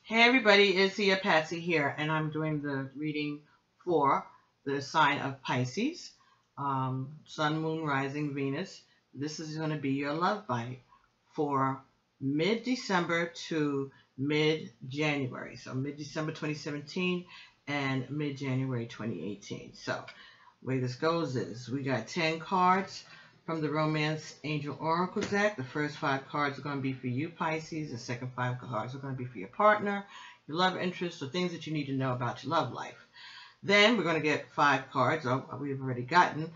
Hey everybody, it's here Patsy here, and I'm doing the reading for the sign of Pisces, Sun, Moon, Rising, Venus. This is going to be your love bite for mid-December to mid-January. So mid-December 2017 and mid-January 2018. So the way this goes is we got 10 cards from the Romance Angel Oracle deck. The first 5 cards are going to be for you, Pisces. The second 5 cards are going to be for your partner, your love interest, or things that you need to know about your love life. Then we're going to get 5 cards. We've already gotten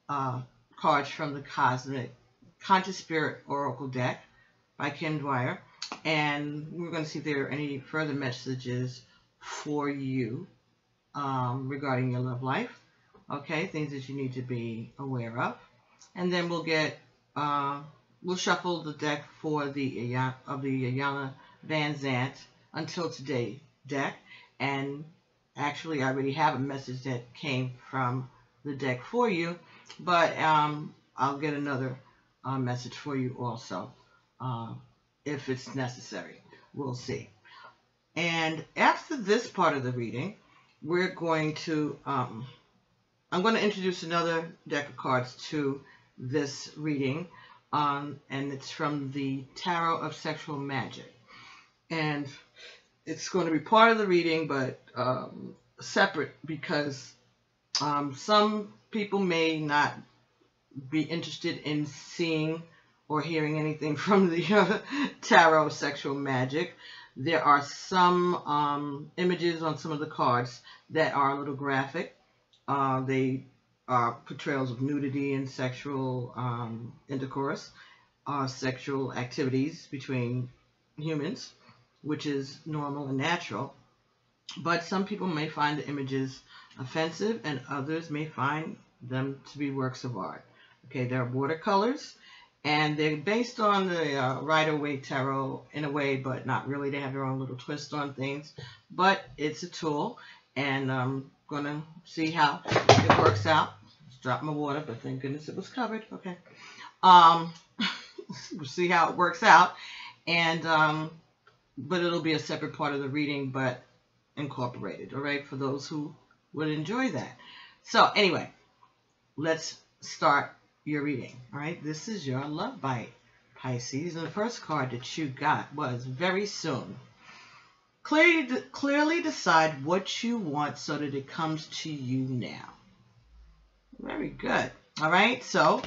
cards from the Cosmic Conscious Spirit Oracle deck by Kim Dwyer. And we're going to see if there are any further messages for you regarding your love life. Okay, things that you need to be aware of. And then we'll get, we'll shuffle the deck for the Ayana Van Zant Until Today deck. And actually, I already have a message that came from the deck for you, but I'll get another message for you also if it's necessary. We'll see. And after this part of the reading, we're going to, I'm going to introduce another deck of cards to this reading, and it's from the Tarot of Sexual Magic, and it's going to be part of the reading but separate because some people may not be interested in seeing or hearing anything from the Tarot of Sexual Magic. There are some images on some of the cards that are a little graphic. They are portrayals of nudity and sexual intercourse, sexual activities between humans, which is normal and natural. But some people may find the images offensive, and others may find them to be works of art. Okay, they're watercolors, and they're based on the Rider-Waite Tarot in a way, but not really. They have their own little twist on things, but it's a tool, and going to see how it works out. Just dropped my water, but thank goodness it was covered. Okay. We'll see how it works out. And but it'll be a separate part of the reading, but incorporated, all right, for those who would enjoy that. So anyway, let's start your reading. All right, this is your love bite, Pisces. And the first card that you got was very soon. Clearly decide what you want so that it comes to you now. Very good. All right, so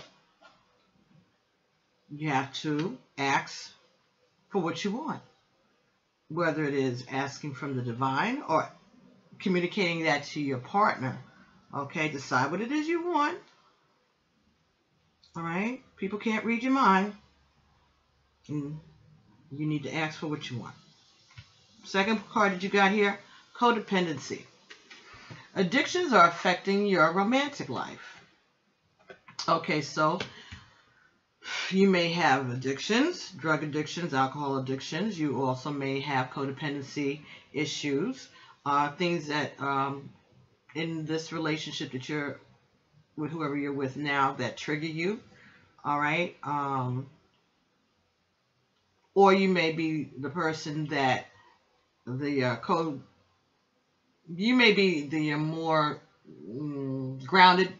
you have to ask for what you want, whether it is asking from the divine or communicating that to your partner. Okay, decide what it is you want. All right, people can't read your mind, and you need to ask for what you want. Second card that you got here, codependency. Addictions are affecting your romantic life. Okay, so you may have addictions, drug addictions, alcohol addictions. You also may have codependency issues, things that in this relationship that you're with, whoever you're with now, that trigger you. All right. Or you may be the person that you may be the more grounded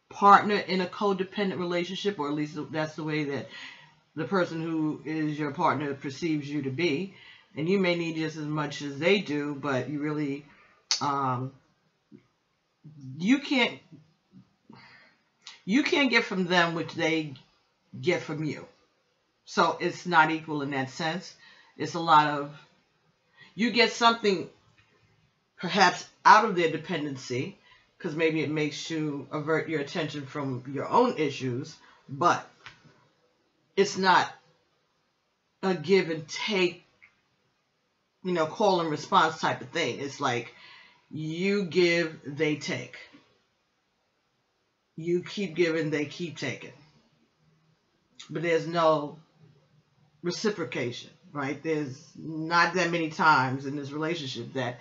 partner in a codependent relationship, or at least that's the way that the person who is your partner perceives you to be. And you may need just as much as they do, but you really, you can't get from them what they get from you. So it's not equal in that sense. It's a lot of, you get something perhaps out of their dependency, because maybe it makes you avert your attention from your own issues, but it's not a give and take, you know, call and response type of thing. It's like you give, they take. You keep giving, they keep taking. But there's no reciprocation, right? There's not that many times in this relationship that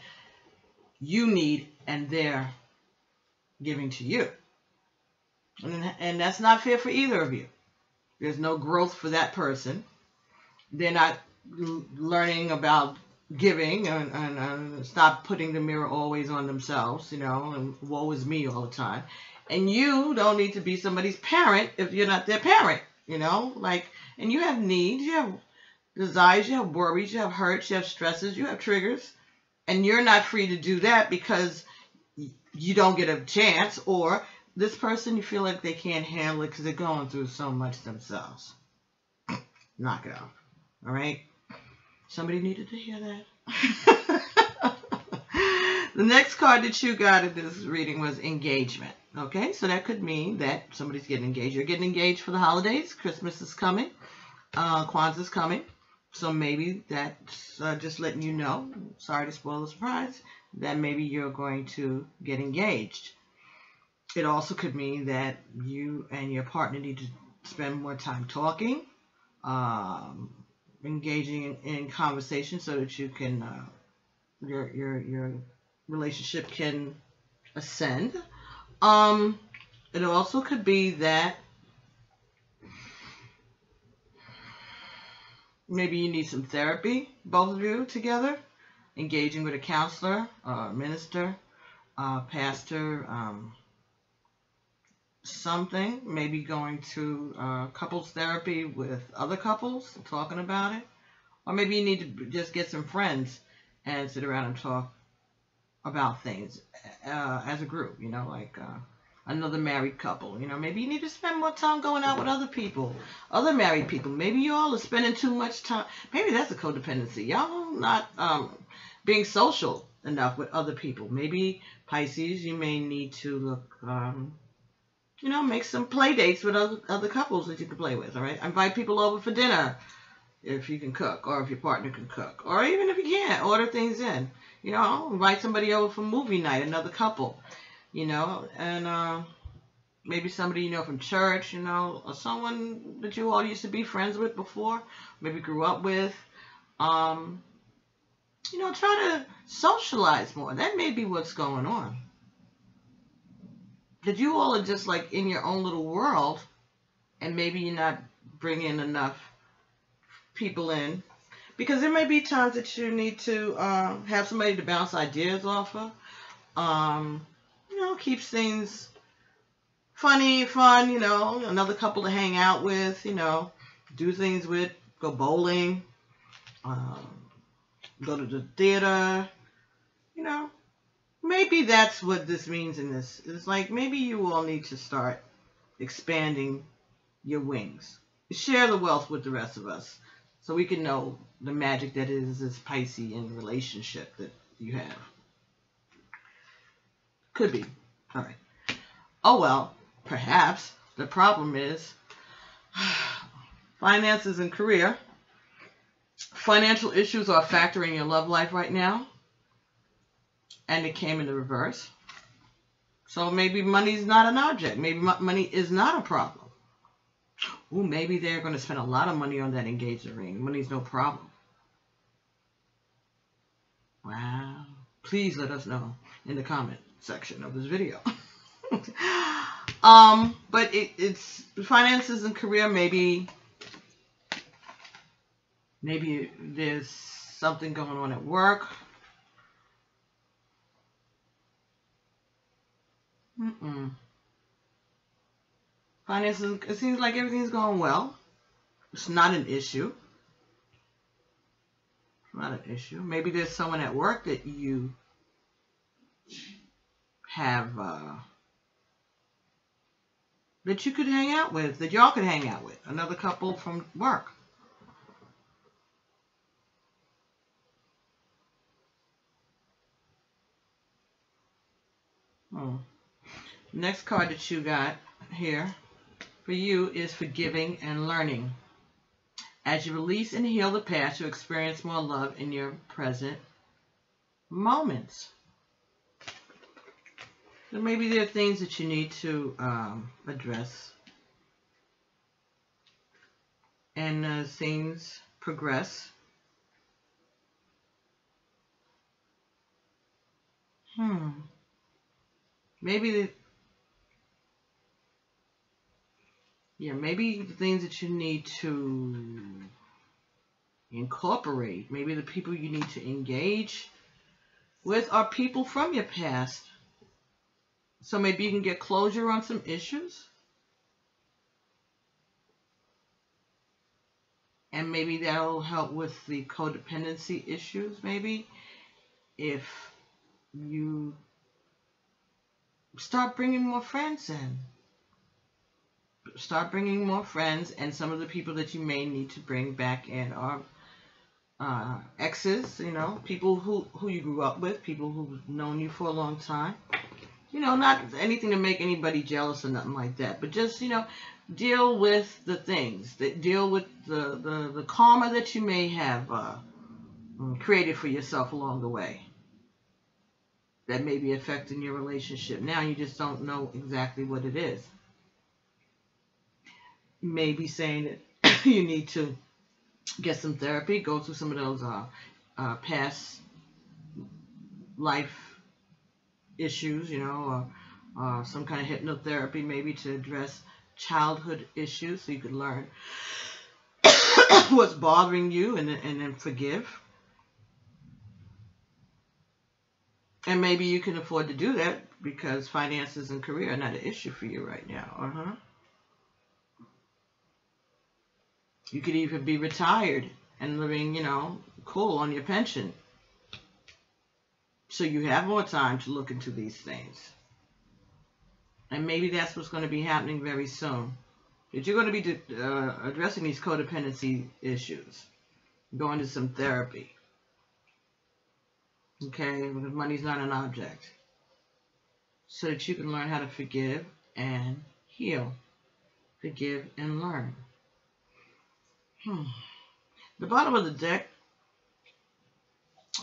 you need and they're giving to you. And that's not fair for either of you. There's no growth for that person. They're not learning about giving, and stop putting the mirror always on themselves, and woe is me all the time. And you don't need to be somebody's parent if you're not their parent, and you have needs, you have desires, you have worries, you have hurts, you have stresses, you have triggers, and you're not free to do that because you don't get a chance, or this person, you feel like they can't handle it because they're going through so much themselves. Knock it off. All right? Somebody needed to hear that. The next card that you got in this reading was engagement. Okay? So that could mean that somebody's getting engaged. You're getting engaged for the holidays. Christmas is coming. Kwanzaa's coming. So maybe that's just letting you know, sorry to spoil the surprise, that maybe you're going to get engaged. It also could mean that you and your partner need to spend more time talking, engaging in conversation so that you can, your relationship can ascend. It also could be that maybe you need some therapy, both of you together, engaging with a counselor, minister, pastor, something, maybe going to couples therapy with other couples, talking about it. Or maybe you need to just get some friends and sit around and talk about things as a group, like another married couple. Maybe you need to spend more time going out with other people, other married people. Maybe you all are spending too much time. Maybe that's a codependency. Y'all not being social enough with other people. Maybe Pisces, you may need to look, make some play dates with other couples that you can play with, all right? Invite people over for dinner if you can cook, or if your partner can cook. Or even if you can't, order things in. Invite somebody over for movie night, another couple, and maybe somebody from church, or someone that you all used to be friends with before, maybe grew up with. Try to socialize more. That may be what's going on. That you all are just like in your own little world, and maybe you're not bringing enough people in, because there may be times that you need to have somebody to bounce ideas off of. Keeps things funny, fun. Another couple to hang out with. Do things with. Go bowling. Go to the theater. Maybe that's what this means in this. It's like maybe you all need to start expanding your wings. Share the wealth with the rest of us so we can know the magic that is this Piscean relationship that you have. Could be. All right. Oh, well, perhaps the problem is finances and career. Financial issues are a factor in your love life right now. And it came in the reverse. So maybe money's not an object. Maybe money is not a problem. Ooh, maybe they're going to spend a lot of money on that engagement ring. Money's no problem. Wow. Please let us know in the comment section of this video. But it's finances and career. Maybe there's something going on at work. Finances, it seems like everything's going well. It's not an issue. Not an issue. Maybe there's someone at work that you have, that you could hang out with, that y'all could hang out with. Another couple from work. Next card that you got here for you is forgiving and learning. As you release and heal the past, you experience more love in your present moments. So maybe there are things that you need to address. And as things progress, maybe maybe the things that you need to incorporate. Maybe the people you need to engage with are people from your past. So maybe you can get closure on some issues. And maybe that'll help with the codependency issues, maybe. If you start bringing more friends in. Start bringing more friends, and some of the people that you may need to bring back in are exes, you know, people who you grew up with, people who've known you for a long time. You know, not anything to make anybody jealous or nothing like that, but just, you know, deal with the things, that deal with the karma that you may have created for yourself along the way that may be affecting your relationship. Now you just don't know exactly what it is. You may be saying that you need to get some therapy, go through some of those past life issues, you know, or some kind of hypnotherapy maybe to address childhood issues so you could learn what's bothering you and then forgive. And maybe you can afford to do that because finances and career are not an issue for you right now. You could even be retired and living, you know, cool on your pension. So you have more time to look into these things. And maybe that's what's going to be happening very soon. That you're going to be addressing these codependency issues. Going to some therapy. Okay? Because money's not an object. So that you can learn how to forgive and heal. Forgive and learn. The bottom of the deck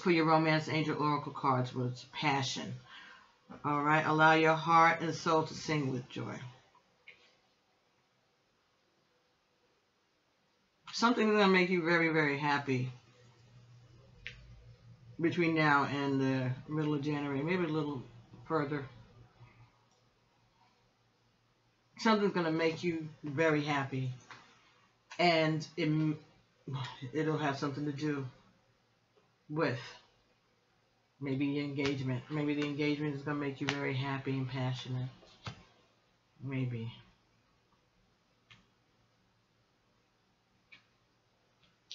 for your Romance Angel Oracle cards was passion. All right, allow your heart and soul to sing with joy. Something that's going to make you very, very happy between now and the middle of January, maybe a little further. Something's going to make you very happy. And it'll have something to do with maybe engagement. Maybe the engagement is going to make you very happy and passionate. Maybe.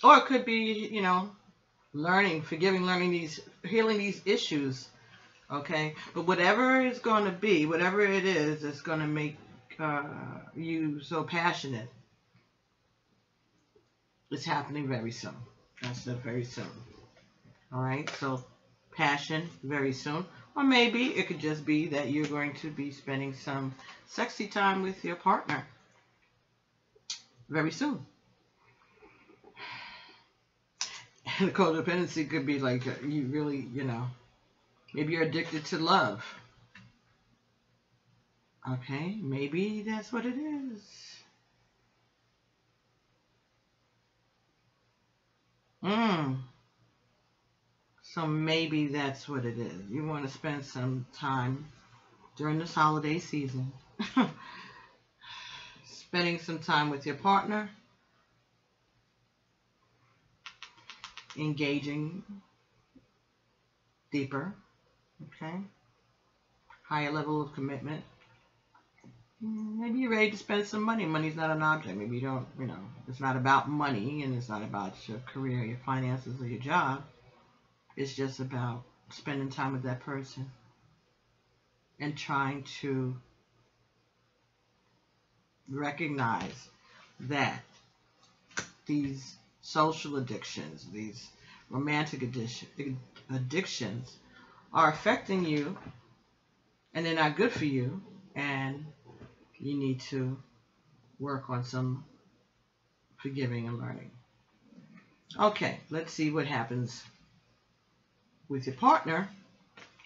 Or it could be, you know, learning, forgiving, healing these issues. Okay? But whatever it's going to be, whatever it is that's going to make you so passionate, it's happening very soon. I said very soon. All right? So, passion very soon. Or maybe it could just be that you're going to be spending some sexy time with your partner very soon. And the codependency could be like you really, you know, maybe you're addicted to love. Okay? Maybe that's what it is. So maybe that's what it is. You want to spend some time during this holiday season. Spending some time with your partner. Engaging deeper. Okay? Higher level of commitment. Maybe you're ready to spend some money. Money's not an object. Maybe you don't, you know, it's not about money and it's not about your career, your finances, or your job. It's just about spending time with that person and trying to recognize that these social addictions, these romantic addictions are affecting you and they're not good for you, and you need to work on some forgiving and learning. Okay, let's see what happens with your partner.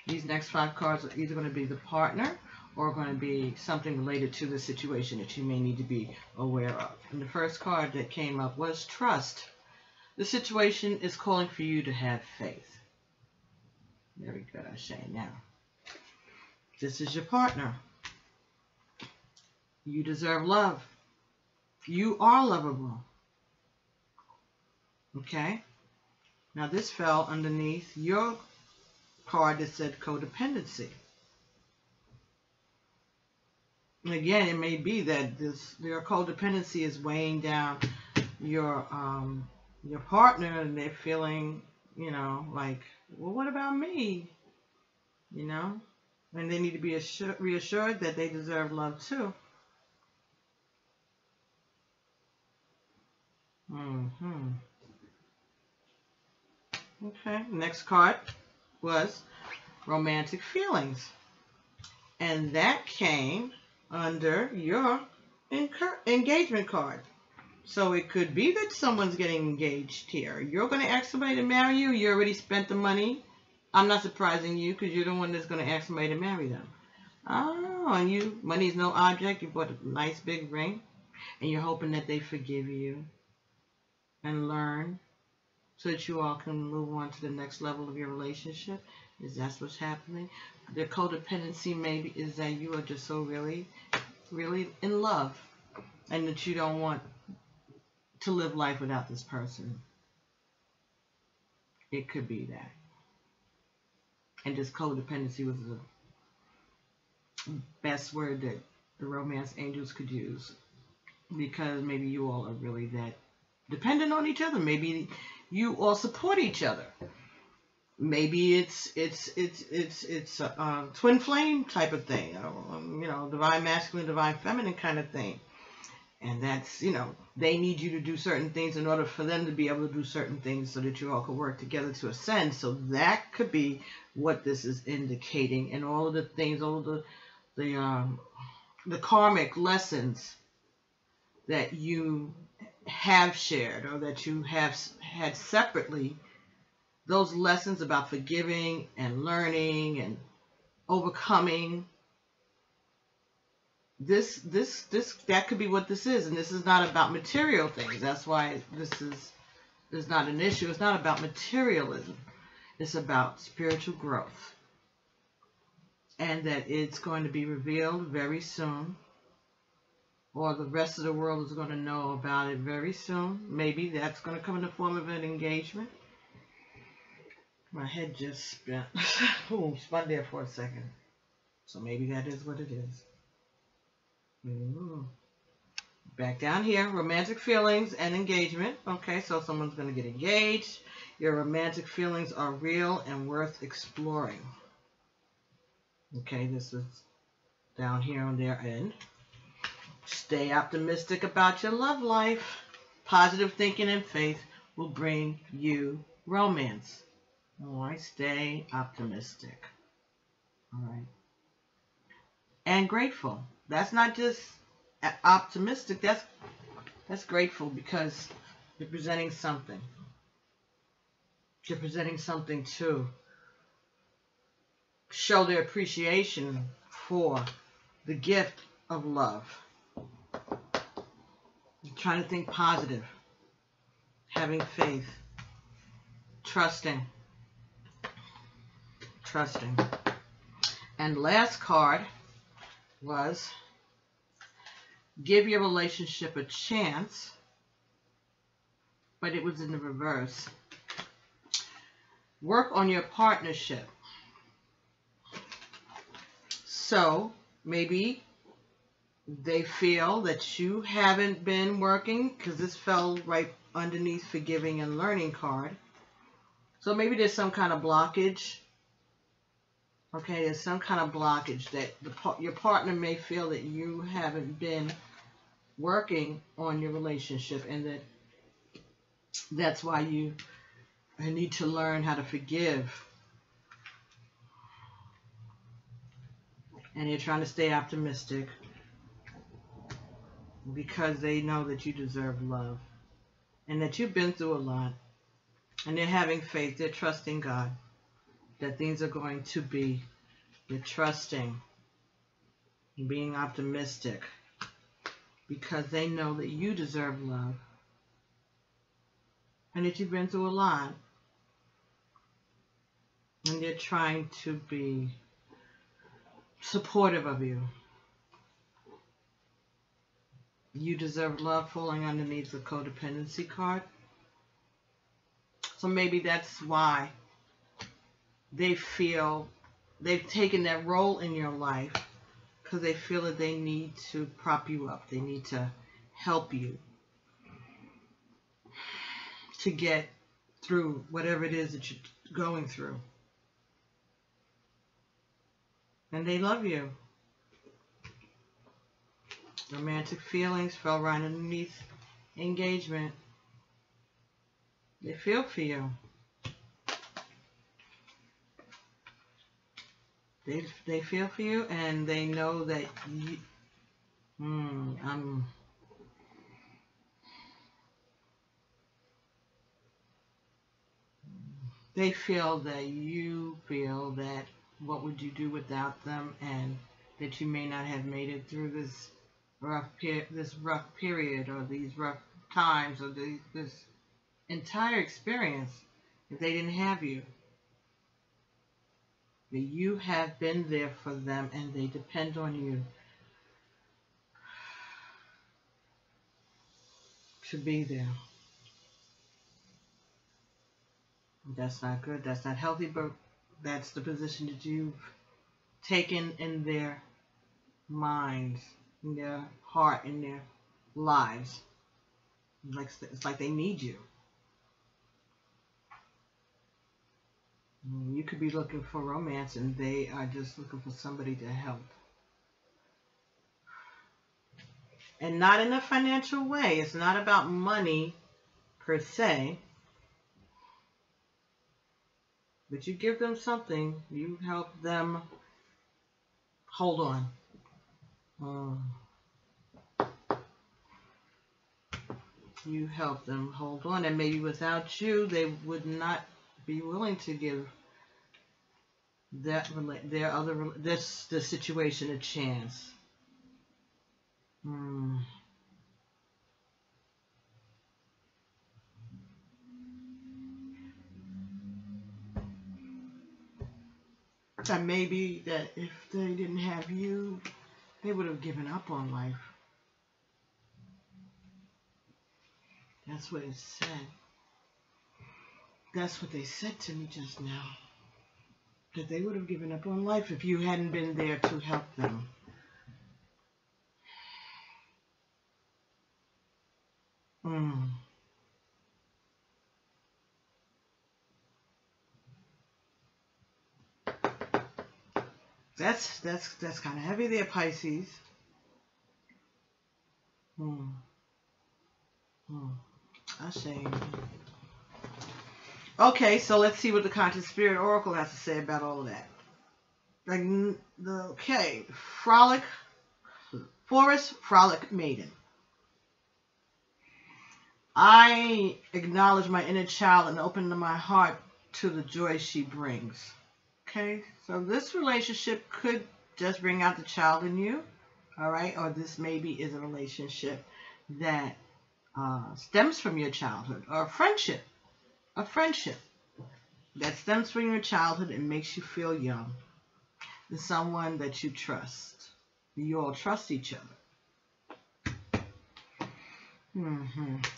These next 5 cards are either going to be the partner or going to be something related to the situation that you may need to be aware of. And the first card that came up was trust. The situation is calling for you to have faith. Very good, Shane. Now, this is your partner. You deserve love. You are lovable. Okay? Now this fell underneath your card that said codependency. And again, it may be that your codependency is weighing down your partner, and they're feeling, like, well, what about me? And they need to be reassured that they deserve love too. Okay, next card was romantic feelings. And that came under your engagement card. So it could be that someone's getting engaged here. You're going to ask somebody to marry you. You already spent the money. I'm not surprising you because you're the one that's going to ask somebody to marry them. Oh, and money's no object. You bought a nice big ring. And you're hoping that they forgive you and learn so that you all can move on to the next level of your relationship. Is that what's happening? The codependency maybe is that you are just so really, really in love and that you don't want to live life without this person. It could be that. And this codependency was the best word that the romance angels could use, because maybe you all are really that dependent on each other. Maybe you all support each other. Maybe it's a twin flame type of thing, divine masculine, divine feminine kind of thing. And that's, they need you to do certain things in order for them to be able to do certain things so that you all can work together to ascend. So that could be what this is indicating. And all of the things, all of the karmic lessons that you have shared or that you have had separately, those lessons about forgiving and learning and overcoming, that could be what this is. And this is not about material things. That's why this is not an issue. It's not about materialism. It's about spiritual growth. And that it's going to be revealed very soon, or the rest of the world is going to know about it very soon. Maybe that's going to come in the form of an engagement. My head just spun. Spun there for a second. So maybe that is what it is. Back down here, romantic feelings and engagement. Okay, so someone's going to get engaged. Your romantic feelings are real and worth exploring. Okay, this is down here on their end. Stay optimistic about your love life. Positive thinking and faith will bring you romance. All right, stay optimistic. All right. And grateful. That's not just optimistic. That's grateful, because you're presenting something. You're presenting something to show their appreciation for the gift of love. You're trying to think positive, having faith, trusting. And last card was give your relationship a chance, but it was in the reverse. Work on your partnership. So maybe they feel that you haven't been working, because this fell right underneath forgiving and learning card. So maybe there's some kind of blockage. Okay, there's some kind of blockage that your partner may feel that you haven't been working on your relationship, and that's why you need to learn how to forgive. And you're trying to stay optimistic because they know that you deserve love and that you've been through a lot. And they're having faith. They're trusting God that things are going to be. They're trusting and being optimistic because they know that you deserve love and that you've been through a lot. And they're trying to be supportive of you. You deserve love falling underneath the codependency card. So maybe that's why they feel they've taken that role in your life, because they feel that they need to prop you up. They need to help you to get through whatever it is that you're going through. And they love you. Romantic feelings fell right underneath engagement. They feel for you. They feel for you, and they know that you, they feel that you feel that what would you do without them, and that you may not have made it through this rough period, or these rough times, or this entire experience if they didn't have you. That you have been there for them, and they depend on you to be there. That's not good. That's not healthy, but that's the position that you've taken in their minds, in their heart, in their lives. It's like they need you. You could be looking for romance, and they are just looking for somebody to help. And not in a financial way. It's not about money per se. But you give them something. You help them hold on. You help them hold on. And maybe without you, they would not be willing to give this situation a chance. And maybe that if they didn't have you, they would have given up on life. That's what it said. That's what they said to me just now. That they would have given up on life if you hadn't been there to help them. That's kind of heavy there, Pisces. I say. Okay, so let's see what the Conscious Spirit Oracle has to say about all of that. Okay, Forest Frolic Maiden. I acknowledge my inner child and open my heart to the joy she brings. Okay, so this relationship could just bring out the child in you, all right? Or this maybe is a relationship that stems from your childhood, or a friendship that stems from your childhood and makes you feel young. And someone that you trust. You all trust each other.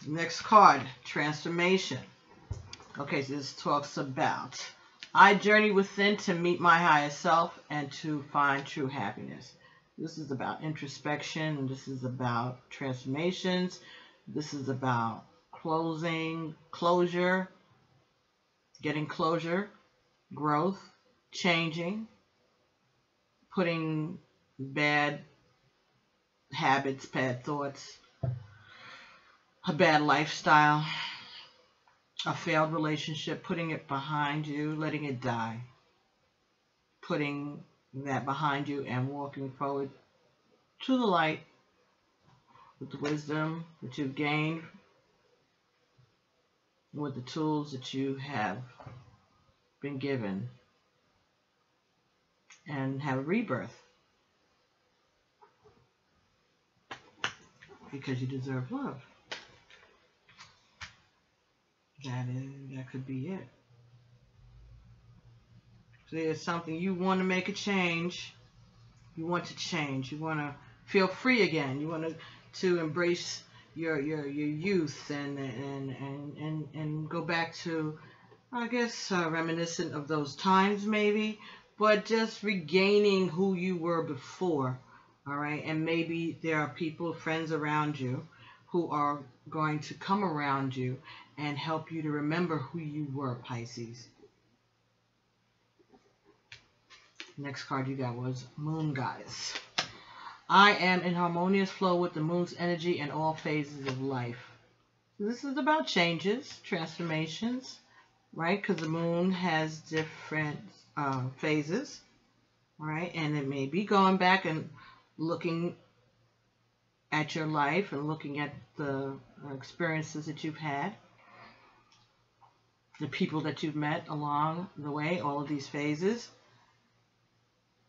Next card, Transformation. Okay, so this talks about I journey within to meet my higher self and to find true happiness. This is about introspection, and this is about transformations. This is about closure, getting closure, growth, changing, putting bad habits, bad thoughts, a bad lifestyle, a failed relationship, putting it behind you, letting it die, putting that behind you and walking forward to the light with the wisdom that you've gained, with the tools that you have been given, and have a rebirth, because you deserve love. That could be it. So there's something you want to make a change. You want to change. You want to feel free again. You want to embrace your youth and go back to I guess reminiscent of those times maybe, but just regaining who you were before, all right? And maybe there are people, friends around you who are going to come around you and help you to remember who you were, Pisces. Next card you got was Moon Goddess. I am in harmonious flow with the moon's energy in all phases of life. This is about changes, transformations, right? Because the moon has different phases, right? And it may be going back and looking at your life and looking at the experiences that you've had, the people that you've met along the way, all of these phases.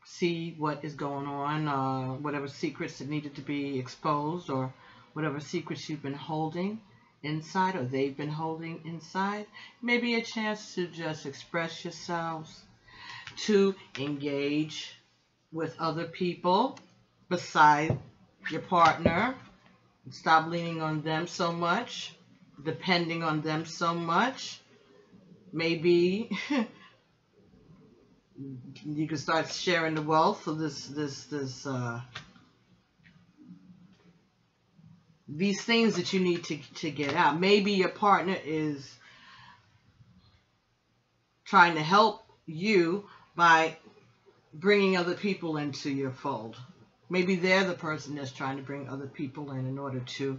See what is going on, whatever secrets that needed to be exposed, or whatever secrets you've been holding inside, or they've been holding inside. Maybe a chance to just express yourselves, to engage with other people beside your partner. Stop leaning on them so much, depending on them so much. Maybe you can start sharing the wealth of these things that you need to get out. Maybe your partner is trying to help you by bringing other people into your fold. Maybe they're the person that's trying to bring other people in order to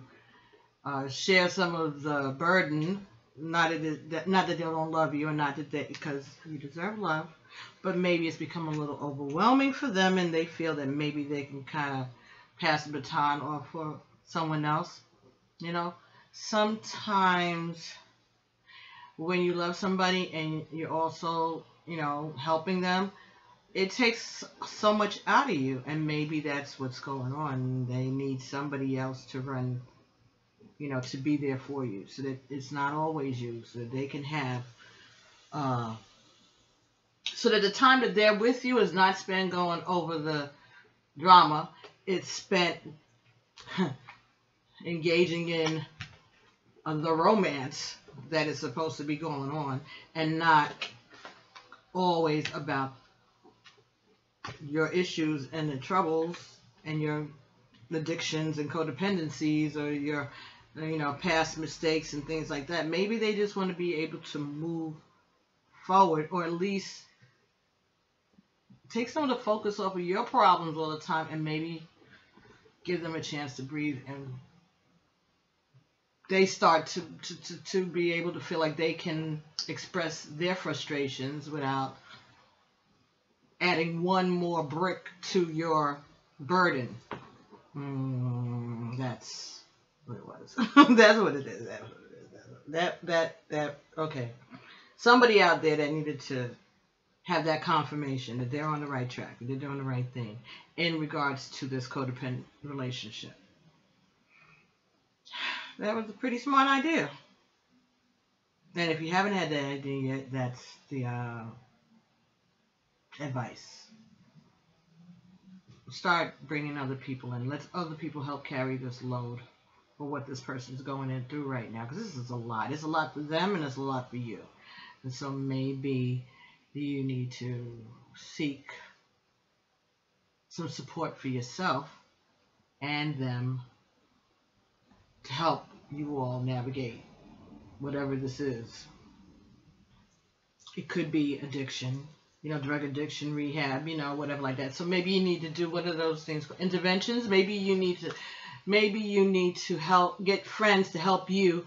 share some of the burden. Not that they don't love you, and not that because you deserve love, but maybe it's become a little overwhelming for them, and they feel that maybe they can kind of pass the baton off for someone else. You know, sometimes when you love somebody and you're also, you know, helping them, it takes so much out of you, and maybe that's what's going on. They need somebody else to run, you know, to be there for you, so that it's not always you, so that they can have, so that the time that they're with you is not spent going over the drama. It's spent engaging in the romance that is supposed to be going on, and not always about your issues and the troubles and your addictions and codependencies, or your, you know, past mistakes and things like that. Maybe they just want to be able to move forward, or at least take some of the focus off of your problems all the time, and maybe give them a chance to breathe, and they start to be able to feel like they can express their frustrations without adding one more brick to your burden. That's what it was. That's what it is. That's what it is. Okay. Somebody out there that needed to have that confirmation that they're on the right track, that they're doing the right thing in regards to this codependent relationship. That was a pretty smart idea. And if you haven't had that idea yet, that's the advice. Start bringing other people in. Let other people help carry this load for what this person's going in through right now, because this is a lot. It's a lot for them, and it's a lot for you. And so maybe you need to seek some support for yourself and them to help you all navigate whatever this is. It could be addiction, you know, drug addiction, rehab, you know, whatever like that. So maybe you need to do, what are those things? Interventions. Maybe you need to help get friends to help you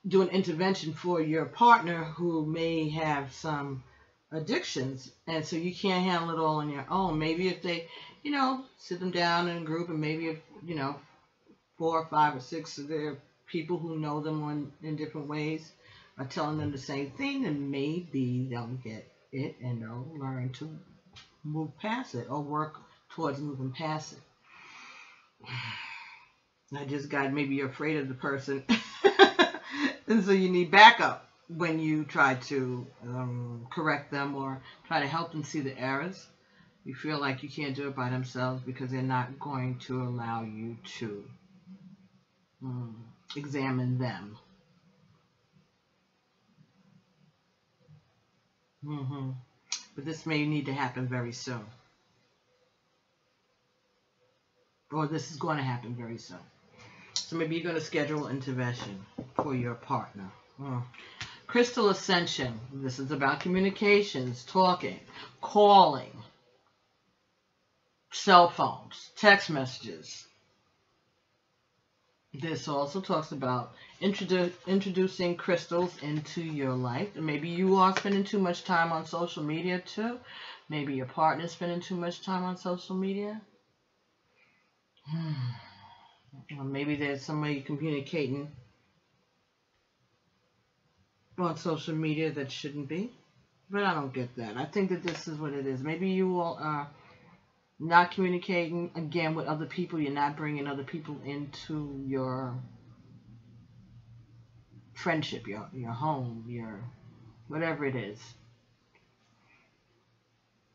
do an intervention for your partner who may have some addictions, and so you can't handle it all on your own. Maybe if they, you know, sit them down in a group, and maybe if, you know, 4 or 5 or 6 of their people who know them in different ways are telling them the same thing, then maybe they'll get it and they'll learn to move past it, or work towards moving past it. I just got, maybe you're afraid of the person and so you need backup when you try to correct them or try to help them see the errors. You feel like you can't do it by themselves because they're not going to allow you to examine them. But this may need to happen very soon. Or this is going to happen very soon. So maybe you're going to schedule intervention for your partner. Crystal Ascension. This is about communications, talking, calling, cell phones, text messages. This also talks about introducing crystals into your life. And maybe you are spending too much time on social media too. Maybe your partner is spending too much time on social media. Or maybe there's somebody communicating on social media that shouldn't be. But I don't get that. I think that this is what it is. Maybe you all are not communicating, again, with other people. You're not bringing other people into your friendship, your home, your whatever it is.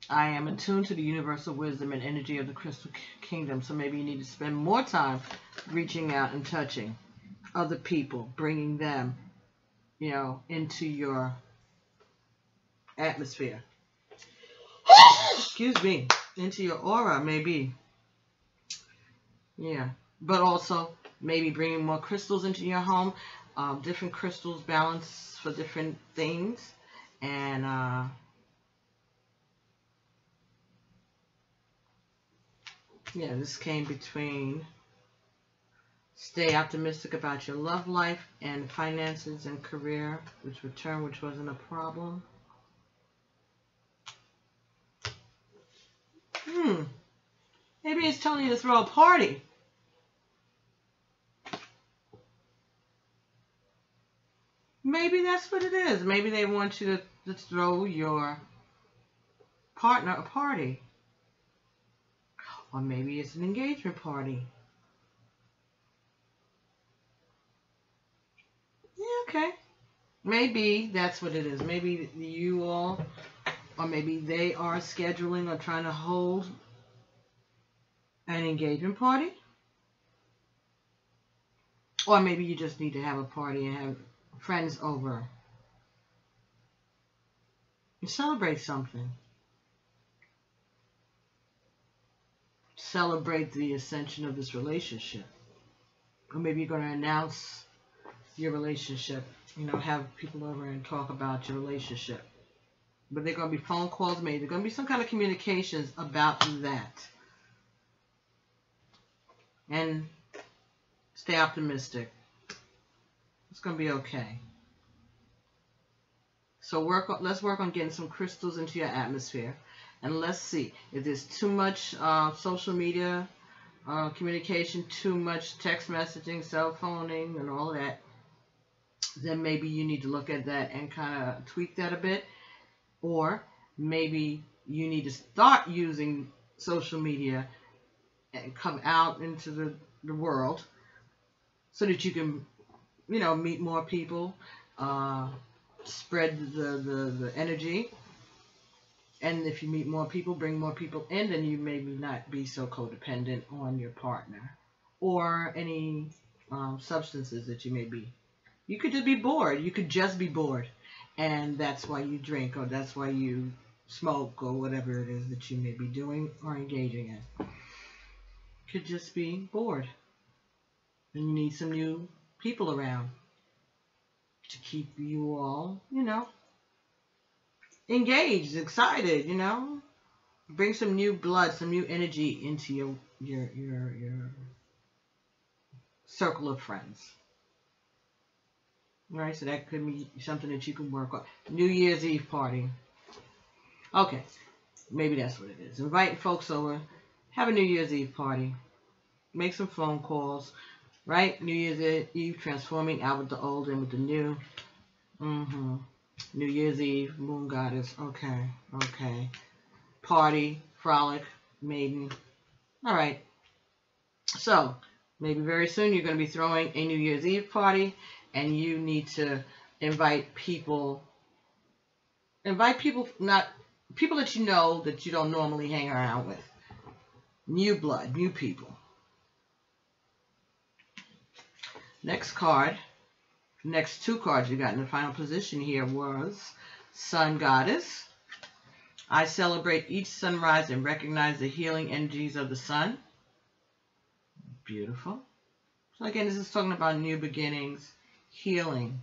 I am attuned to the universal wisdom and energy of the crystal kingdom. So maybe you need to spend more time reaching out and touching other people, bringing them, into your atmosphere. Excuse me. Into your aura, maybe. Yeah. But also, maybe bringing more crystals into your home. Different crystals balance for different things. And, yeah, this came between stay optimistic about your love life and finances and career, which wasn't a problem. Maybe it's telling you to throw a party. Maybe that's what it is. Maybe they want you to throw your partner a party. Or maybe it's an engagement party. Yeah, okay. Maybe that's what it is. Maybe you all, or maybe they are scheduling or trying to hold an engagement party. Or maybe you just need to have a party and have friends over and celebrate something. Celebrate the ascension of this relationship. Or maybe you're going to announce your relationship. Have people over and talk about your relationship. But they're going to be phone calls made. There's going to be some kind of communications about that. And stay optimistic. It's going to be okay. So let's work on getting some crystals into your atmosphere. And let's see if there's too much social media communication, too much text messaging, cell phoning, and all that. Then maybe you need to look at that and kind of tweak that a bit. Or maybe you need to start using social media and come out into the world so that you can, meet more people, spread the energy. And if you meet more people, bring more people in, then you maybe not be so codependent on your partner or any substances that you may be. You could just be bored. You could just be bored. And that's why you drink, or that's why you smoke, or whatever it is that you may be doing or engaging in. Could just be bored. And you need some new people around to keep you all, engaged, excited, Bring some new blood, some new energy into your circle of friends. All right, so that could be something that you can work on. New Year's Eve party. Okay, maybe that's what it is. Invite folks over. Have a New Year's Eve party. Make some phone calls. Right? New Year's Eve, transforming out with the old and with the new. New Year's Eve, moon goddess. Okay. Party, frolic, maiden. All right. So, maybe very soon you're going to be throwing a New Year's Eve party, and you need to invite people. Not people that you know that you don't normally hang around with. New blood, new people. Next card. Next two cards you got in the final position here was Sun Goddess. I celebrate each sunrise and recognize the healing energies of the sun. Beautiful. So again, this is talking about new beginnings, healing,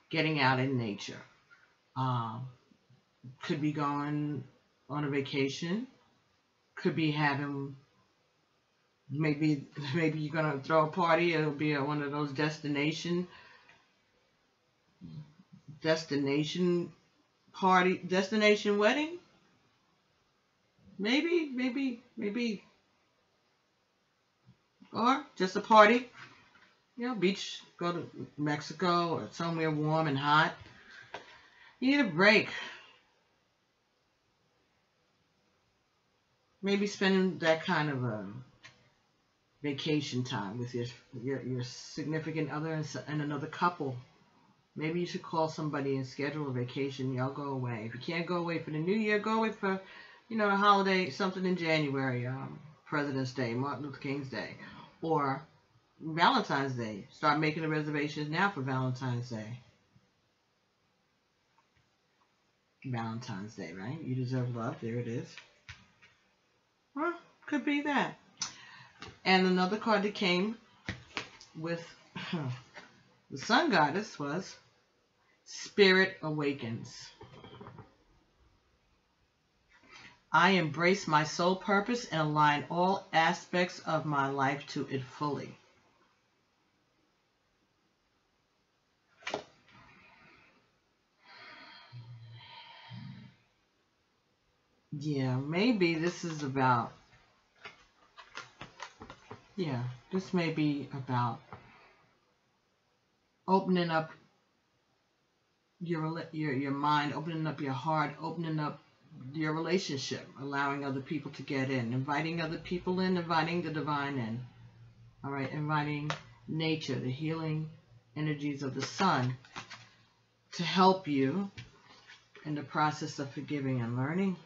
getting out in nature. Could be going on a vacation. Could be having, maybe you're going to throw a party. It'll be one of those destination party, destination wedding. Maybe. Or just a party. You know, beach, go to Mexico or somewhere warm and hot. You need a break. Maybe spend that kind of a vacation time with your significant other and another couple. Maybe you should call somebody and schedule a vacation. Y'all go away. If you can't go away for the New Year, go away for, you know, a holiday, something in January, President's Day, Martin Luther King's Day, or Valentine's Day. Start making the reservations now for Valentine's Day. Valentine's Day, right? You deserve love. There it is. Well, could be that. And another card that came with the Sun Goddess was Spirit Awakens. I embrace my soul purpose and align all aspects of my life to it fully. Yeah, maybe this is about, this may be about opening up your mind, opening up your heart, opening up your relationship, allowing other people to get in, inviting other people in, inviting the divine in. All right, inviting nature, the healing energies of the sun to help you in the process of forgiving and learning,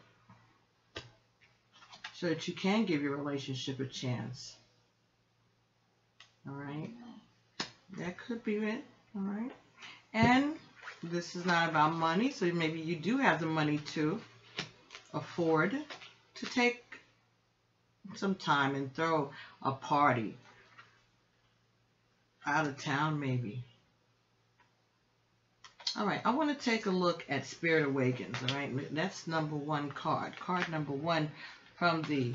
so that you can give your relationship a chance. All right, that could be it. All right, and this is not about money, so maybe you do have the money to afford to take some time and throw a party out of town, maybe. All right, I want to take a look at Spirit Awakens. All right, that's number one card. Card number one from the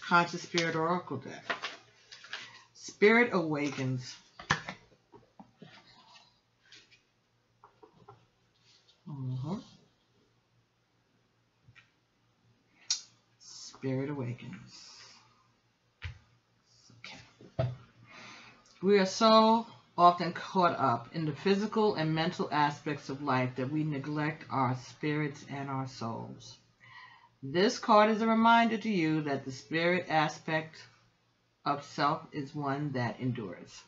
Conscious Spirit Oracle deck. Spirit Awakens. Spirit Awakens. Okay. We are so often caught up in the physical and mental aspects of life that we neglect our spirits and our souls. This card is a reminder to you that the spirit aspect of self is one that endures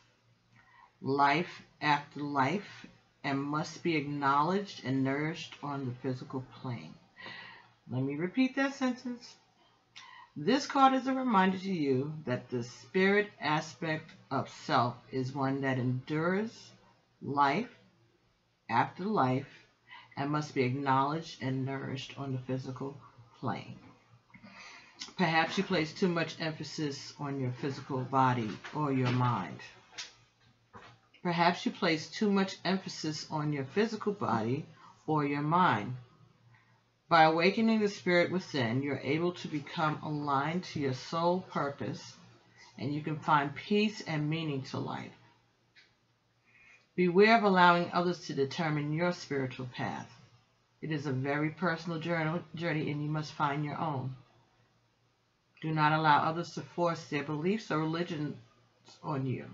life after life and must be acknowledged and nourished on the physical plane. Let me repeat that sentence. This card is a reminder to you that the spirit aspect of self is one that endures life after life and must be acknowledged and nourished on the physical plane. Perhaps you place too much emphasis on your physical body or your mind. Perhaps you place too much emphasis on your physical body or your mind. By awakening the spirit within, you're able to become aligned to your soul purpose, and you can find peace and meaning to life. Beware of allowing others to determine your spiritual path. It is a very personal journey, and you must find your own. Do not allow others to force their beliefs or religions on you.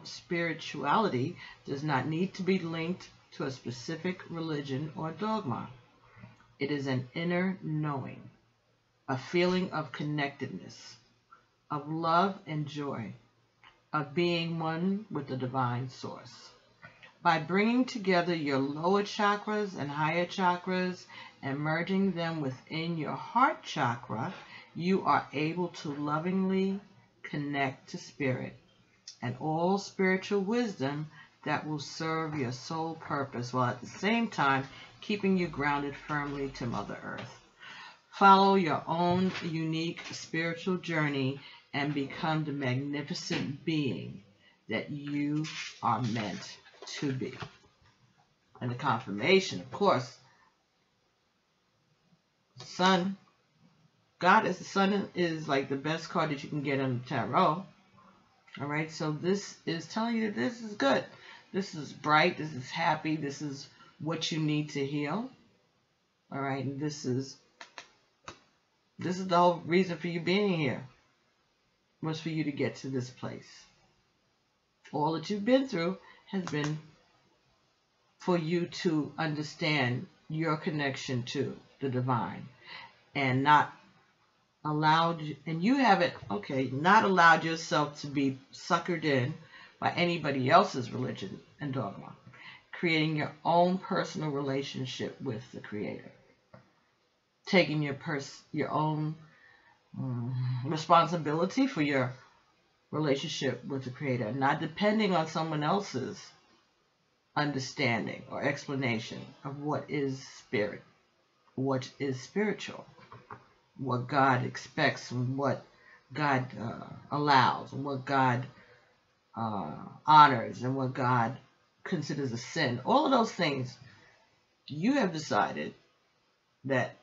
Spirituality does not need to be linked to a specific religion or dogma. It is an inner knowing, a feeling of connectedness, of love and joy, of being one with the divine source. By bringing together your lower chakras and higher chakras and merging them within your heart chakra, you are able to lovingly connect to spirit and all spiritual wisdom that will serve your sole purpose while at the same time keeping you grounded firmly to Mother Earth. Follow your own unique spiritual journey and become the magnificent being that you are meant to be. And the confirmation, of course, Sun, God as the Sun is like the best card that you can get in the tarot. All right, so this is telling you that this is good. This is bright. This is happy. This is what you need to heal. All right, and this is the whole reason for you being here, was for you to get to this place. All that you've been through has been for you to understand your connection to the divine, and not allowed, and you haven't, not allowed yourself to be suckered in by anybody else's religion and dogma, creating your own personal relationship with the Creator, taking your own responsibility for your relationship with the Creator, not depending on someone else's understanding or explanation of what is spirit, what is spiritual, what God expects, and what God allows, and what God honors, and what God considers a sin. All of those things, you have decided that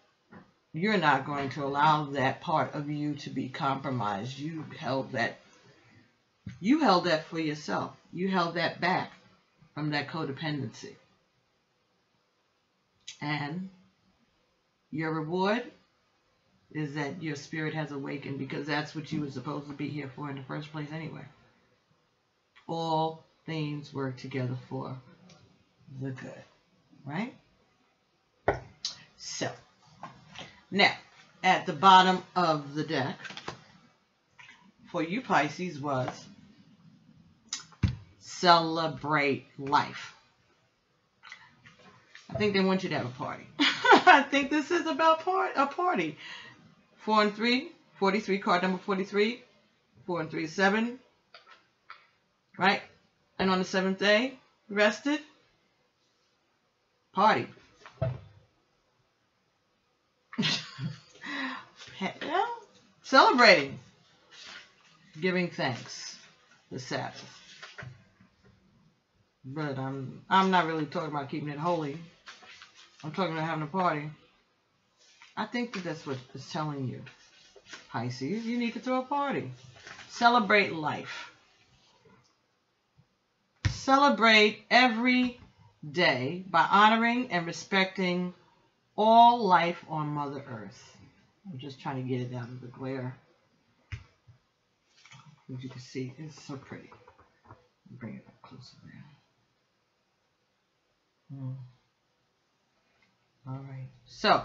you're not going to allow that part of you to be compromised. You held that for yourself. You held that back from that codependency. And your reward is that your spirit has awakened, because that's what you were supposed to be here for in the first place anyway. All things work together for the good, right? So, now, at the bottom of the deck for you Pisces was celebrate life. I think they want you to have a party. I think this is about a party. 4 and 3, 43, card number 43. 4 and 3 is 7. Right? And on the 7th day, rested. Party. Yeah. Celebrating. Giving thanks. The Sabbath. But I'm not really talking about keeping it holy. I'm talking about having a party. I think that's what it's telling you, Pisces. You need to throw a party. Celebrate life. Celebrate every day by honoring and respecting all life on Mother Earth. I'm just trying to get it out of the glare. As you can see, it's so pretty. Bring it up closer there. All right. So,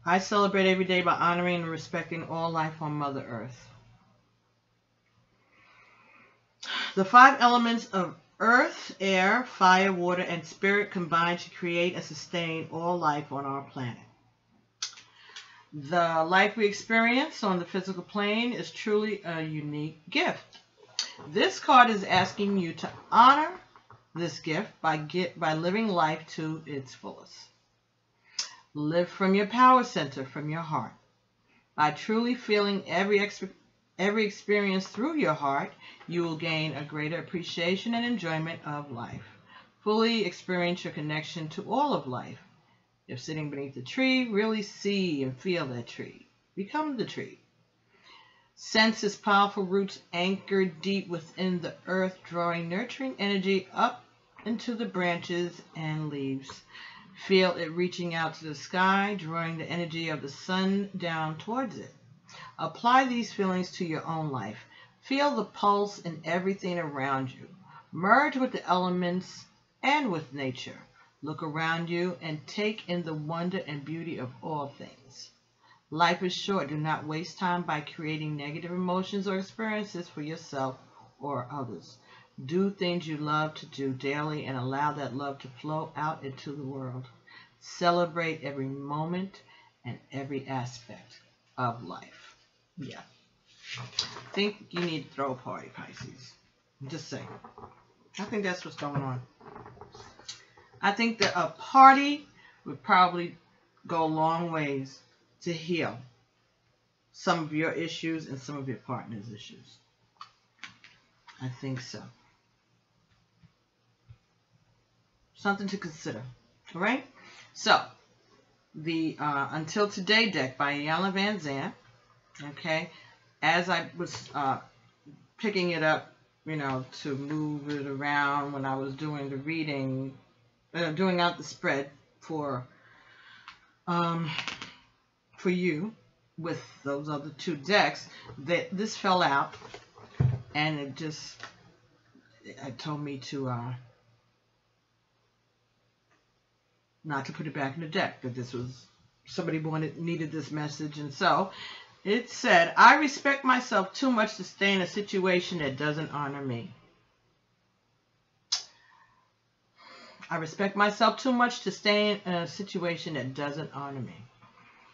I celebrate every day by honoring and respecting all life on Mother Earth. The 5 elements of earth, air, fire, water, and spirit combine to create and sustain all life on our planet. The life we experience on the physical plane is truly a unique gift. This card is asking you to honor this gift by living life to its fullest. Live from your power center, from your heart. By truly feeling every experience through your heart, you will gain a greater appreciation and enjoyment of life. Fully experience your connection to all of life. If sitting beneath a tree, really see and feel that tree. Become the tree. Sense its powerful roots anchored deep within the earth, drawing nurturing energy up into the branches and leaves. Feel it reaching out to the sky, drawing the energy of the sun down towards it. Apply these feelings to your own life. Feel the pulse in everything around you. Merge with the elements and with nature. Look around you and take in the wonder and beauty of all things. Life is short. Do not waste time by creating negative emotions or experiences for yourself or others. Do things you love to do daily and allow that love to flow out into the world. Celebrate every moment and every aspect of life. Yeah. I think you need to throw a party, Pisces. I'm just saying. I think that's what's going on. I think that a party would probably go a long ways to heal some of your issues and some of your partner's issues. I think so. Something to consider. All right? So, the Until Today deck by Iyanla Vanzant. Okay? As I was picking it up, you know, to move it around when I was doing the reading, doing out the spread for you with those other two decks, that this fell out, and it told me to not to put it back in the deck, that this was somebody needed this message. And so it said, I respect myself too much to stay in a situation that doesn't honor me. I respect myself too much to stay in a situation that doesn't honor me.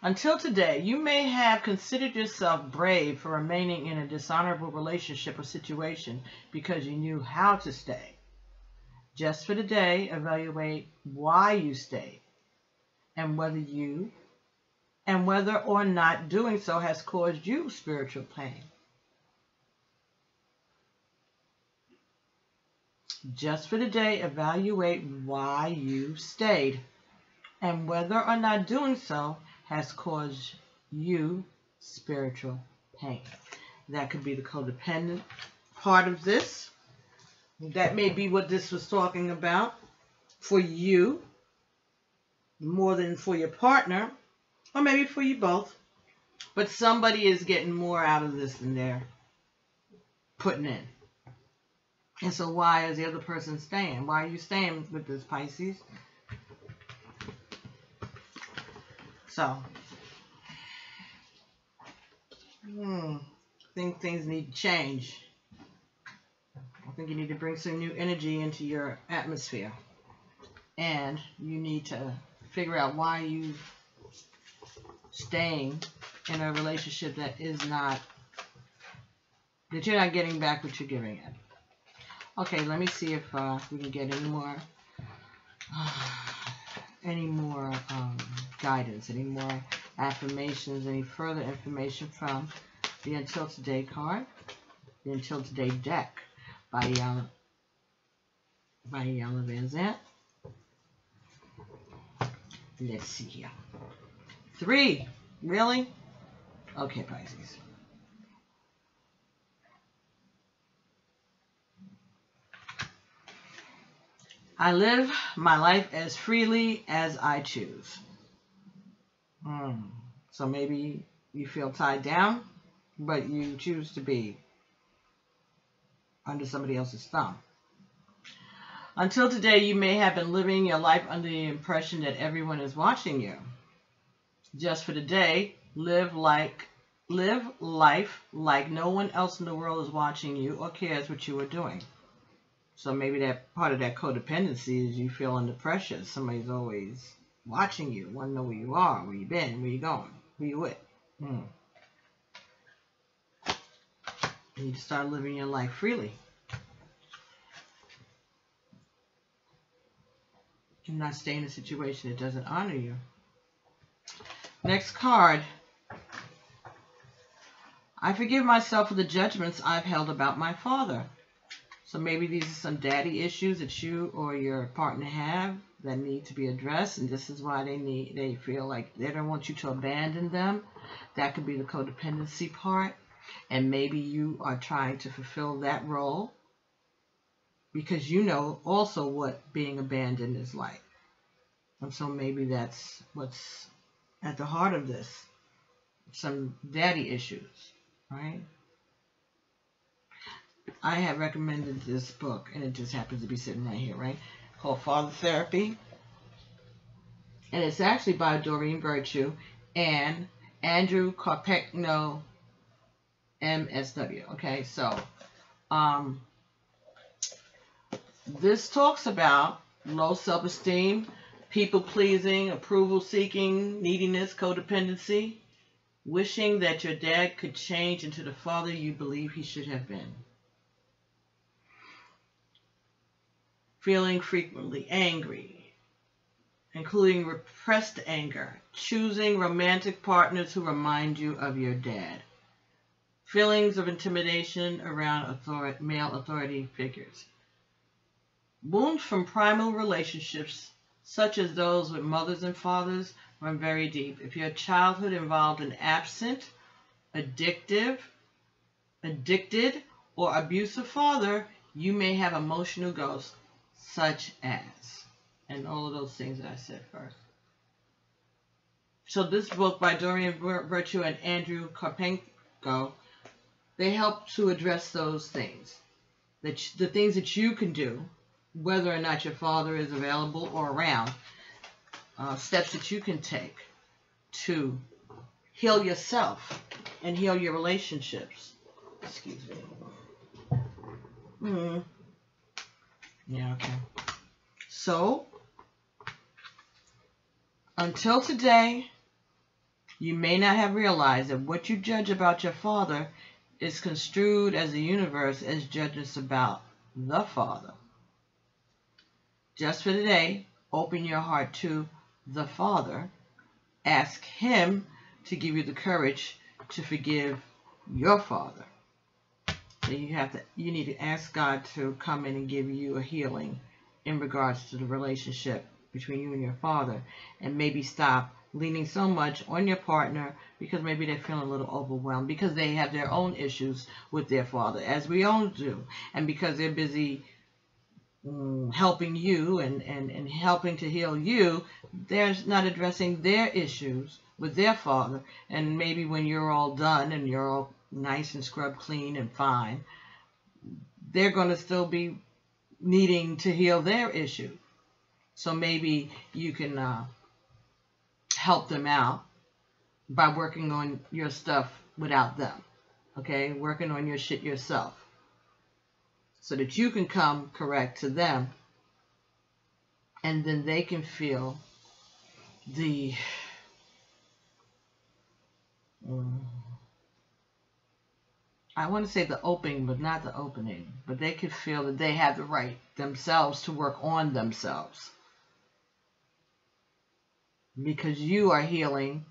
Until today, you may have considered yourself brave for remaining in a dishonorable relationship or situation because you knew how to stay. Just for today, evaluate why you stayed and whether or not doing so has caused you spiritual pain. Just for today, evaluate why you stayed and whether or not doing so has caused you spiritual pain. That could be the codependent part of this. That may be what this was talking about for you, more than for your partner, or maybe for you both. But somebody is getting more out of this than they're putting in. And so why is the other person staying? Why are you staying with this, Pisces? So, I think things need to change. I think you need to bring some new energy into your atmosphere. And you need to figure out why you staying in a relationship that you're not getting back what you're giving it. Okay, let me see if we can get any more guidance, any more affirmations, any further information from the Until Today card, the Until Today deck by Iyanla Vanzant. Let's see here. 3. Really? Okay, Pisces. I live my life as freely as I choose. So maybe you feel tied down, but you choose to be under somebody else's thumb. Until today, you may have been living your life under the impression that everyone is watching you. Just for today, live life like no one else in the world is watching you or cares what you are doing. So maybe that part of that codependency is you feel under pressure. Somebody's always watching you, want to know where you are, where you been, where you going, who you with. You need to start living your life freely. And not stay in a situation that doesn't honor you. Next card. I forgive myself for the judgments I've held about my father. So maybe these are some daddy issues that you or your partner have that need to be addressed, and this is why they feel like they don't want you to abandon them. That could be the codependency part, and maybe you are trying to fulfill that role because you know also what being abandoned is like. And so maybe that's what's at the heart of this. Some daddy issues, right? I have recommended this book, and it just happens to be sitting right here, right? Called Father Therapy. And it's actually by Doreen Virtue and Andrew Carpegno, MSW. Okay, so this talks about low self-esteem, people-pleasing, approval-seeking, neediness, codependency, wishing that your dad could change into the father you believe he should have been. feeling frequently angry, including repressed anger, choosing romantic partners who remind you of your dad, feelings of intimidation around male authority figures, wounds from primal relationships such as those with mothers and fathers run very deep. If your childhood involved an absent, addicted, or abusive father, you may have emotional ghosts such as, and all of those things that I said first. So this book by Dorian Virtue and Andrew Karpenko, they help to address those things. The things that you can do, whether or not your father is available or around, steps that you can take to heal yourself and heal your relationships. Excuse me. Yeah, okay. So, until today, you may not have realized that what you judge about your father is construed as the universe as judges about the Father. Just for today, open your heart to the Father. Ask Him to give you the courage to forgive your father. So you need to ask God to come in and give you a healing in regards to the relationship between you and your father, and maybe stop leaning so much on your partner because maybe they're feeling a little overwhelmed because they have their own issues with their father, as we all do, and because they're busy helping you and helping to heal you, they're not addressing their issues with their father. And maybe when you're all done and you're all nice and scrubbed clean and fine, they're going to still be needing to heal their issue. So maybe you can help them out by working on your stuff without them. Okay? Working on your shit yourself, so that you can come correct to them, and then they can feel the I want to say the opening, but not the opening, but they can feel that they have the right themselves to work on themselves, because you are healing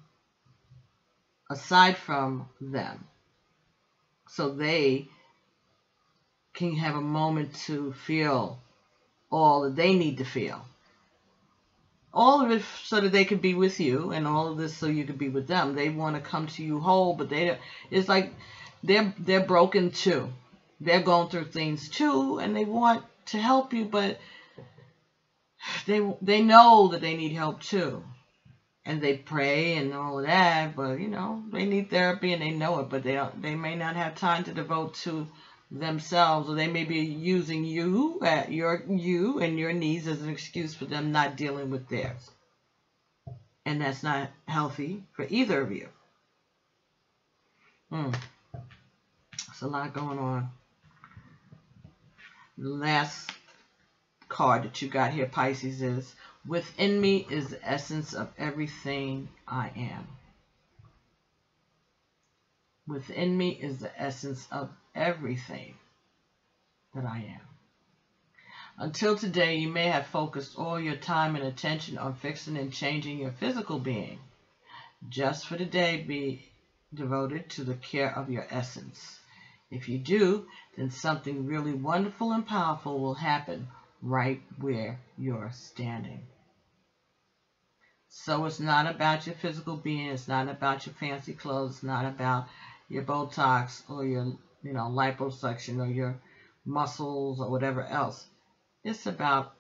aside from them, so they can have a moment to feel all that they need to feel. All of it so that they could be with you, and all of this so you could be with them. They want to come to you whole, but it's like they're broken too. They're going through things too, and they want to help you, but they know that they need help too. And they pray and all of that, but they need therapy and they know it, but they may not have time to devote to themselves, or they may be using you and your needs as an excuse for them not dealing with theirs. And that's not healthy for either of you. There's a lot going on. The last card that you got here, Pisces, is within me is the essence of everything I am. Within me is the essence of everything that I am. Until today, you may have focused all your time and attention on fixing and changing your physical being. Just for today, be devoted to the care of your essence. If you do, then something really wonderful and powerful will happen right where you're standing. So it's not about your physical being. It's not about your fancy clothes. It's not about your Botox or your liposuction or your muscles or whatever else. It's about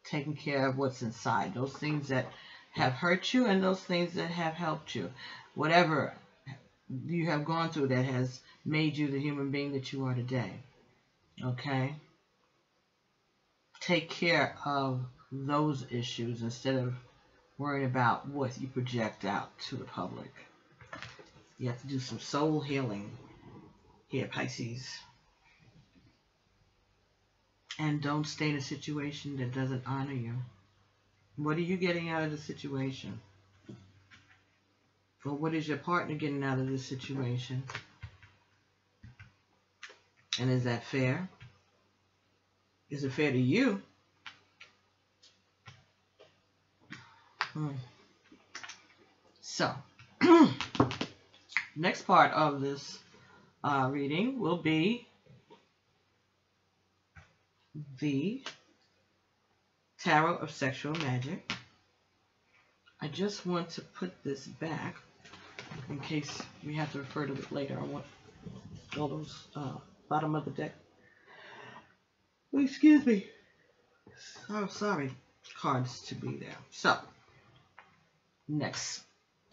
taking care of what's inside, those things that have hurt you and those things that have helped you. Whatever you have gone through that has made you the human being that you are today. Okay? Take care of those issues instead of worrying about what you project out to the public. You have to do some soul healing here, Pisces. And don't stay in a situation that doesn't honor you. What are you getting out of the situation? Or what is your partner getting out of this situation? And is that fair? Is it fair to you? So, next part of this reading will be the Tarot of Sexual Magic. I just want to put this back in case we have to refer to it later. I want all those bottom of the deck. Oh, excuse me. Oh, sorry. Cards to be there. So, next,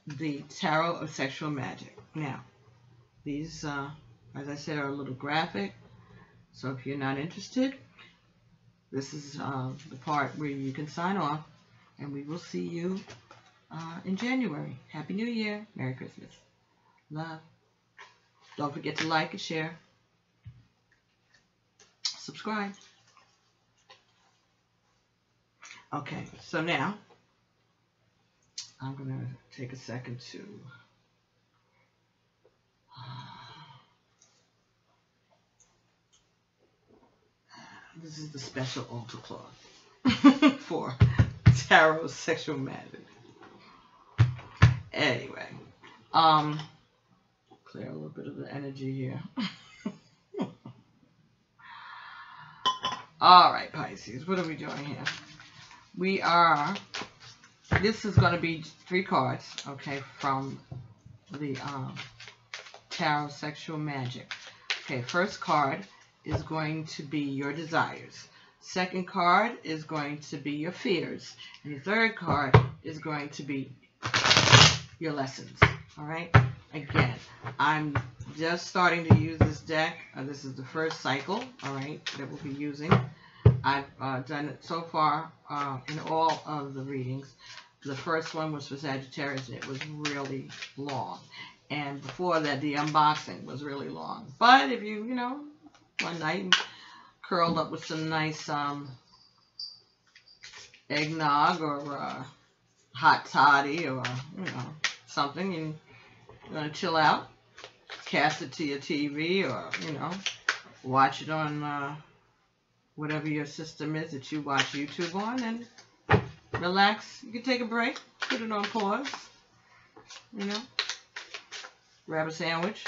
the Tarot of Sexual Magic. Now, these, as I said, are a little graphic. So if you're not interested, this is the part where you can sign off, and we will see you in January. Happy New Year. Merry Christmas. Love. Don't forget to like and share. Subscribe. Okay, so now I'm going to take a second to this is the special altar cloth for Tarot Sexual Magic. Anyway, clear a little bit of the energy here. All right, Pisces, what are we doing here? This is going to be 3 cards, okay, from the Tarot Sexual Magic. Okay, first card is going to be your desires. Second card is going to be your fears. And the third card is going to be your lessons. All right? Again, I'm just starting to use this deck. This is the first cycle, all right, that we'll be using. I've done it so far in all of the readings. The first one was for Sagittarius, and it was really long. And before that, the unboxing was really long. But if you know, one night curled up with some nice eggnog or hot toddy or, something, and you're going to chill out, cast it to your TV or, watch it on whatever your system is that you watch YouTube on, and relax. You can take a break, put it on pause, grab a sandwich,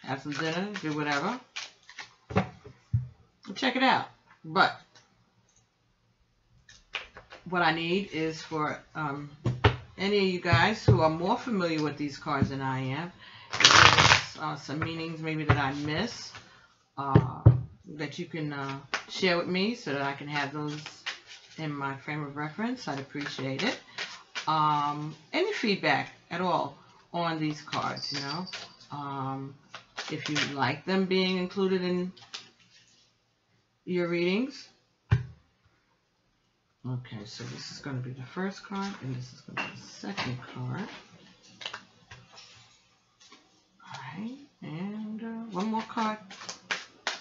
have some dinner, do whatever, and check it out. But what I need is for any of you guys who are more familiar with these cards than I am, if there's some meanings maybe that I miss, that you can share with me so that I can have those in my frame of reference. I'd appreciate it. Any feedback at all on these cards, if you like them being included in your readings. Okay, so this is going to be the first card, and this is going to be the second card. Alright, and one more card.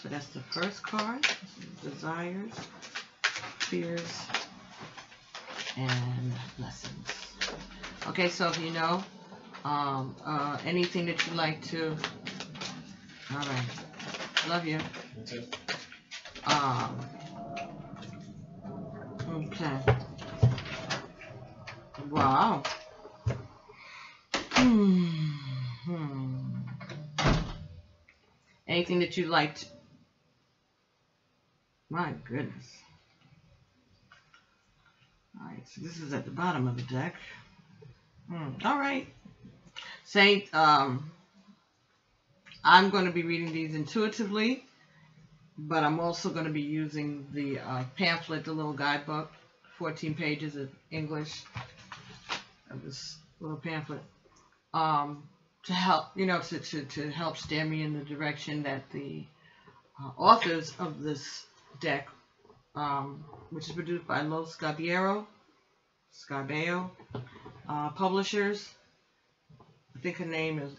So that's the first card. Desires, fears, and lessons. Okay, so if you know anything that you'd like to... Alright, love you. Okay. Wow. Anything that you liked? My goodness. Alright, so this is at the bottom of the deck. Alright. Saint, I'm going to be reading these intuitively, but I'm also going to be using the pamphlet, the little guidebook, 14 pages of English of this little pamphlet, to help, to help steer me in the direction that the authors of this deck, which is produced by Los Scabeo Publishers. I think her name is,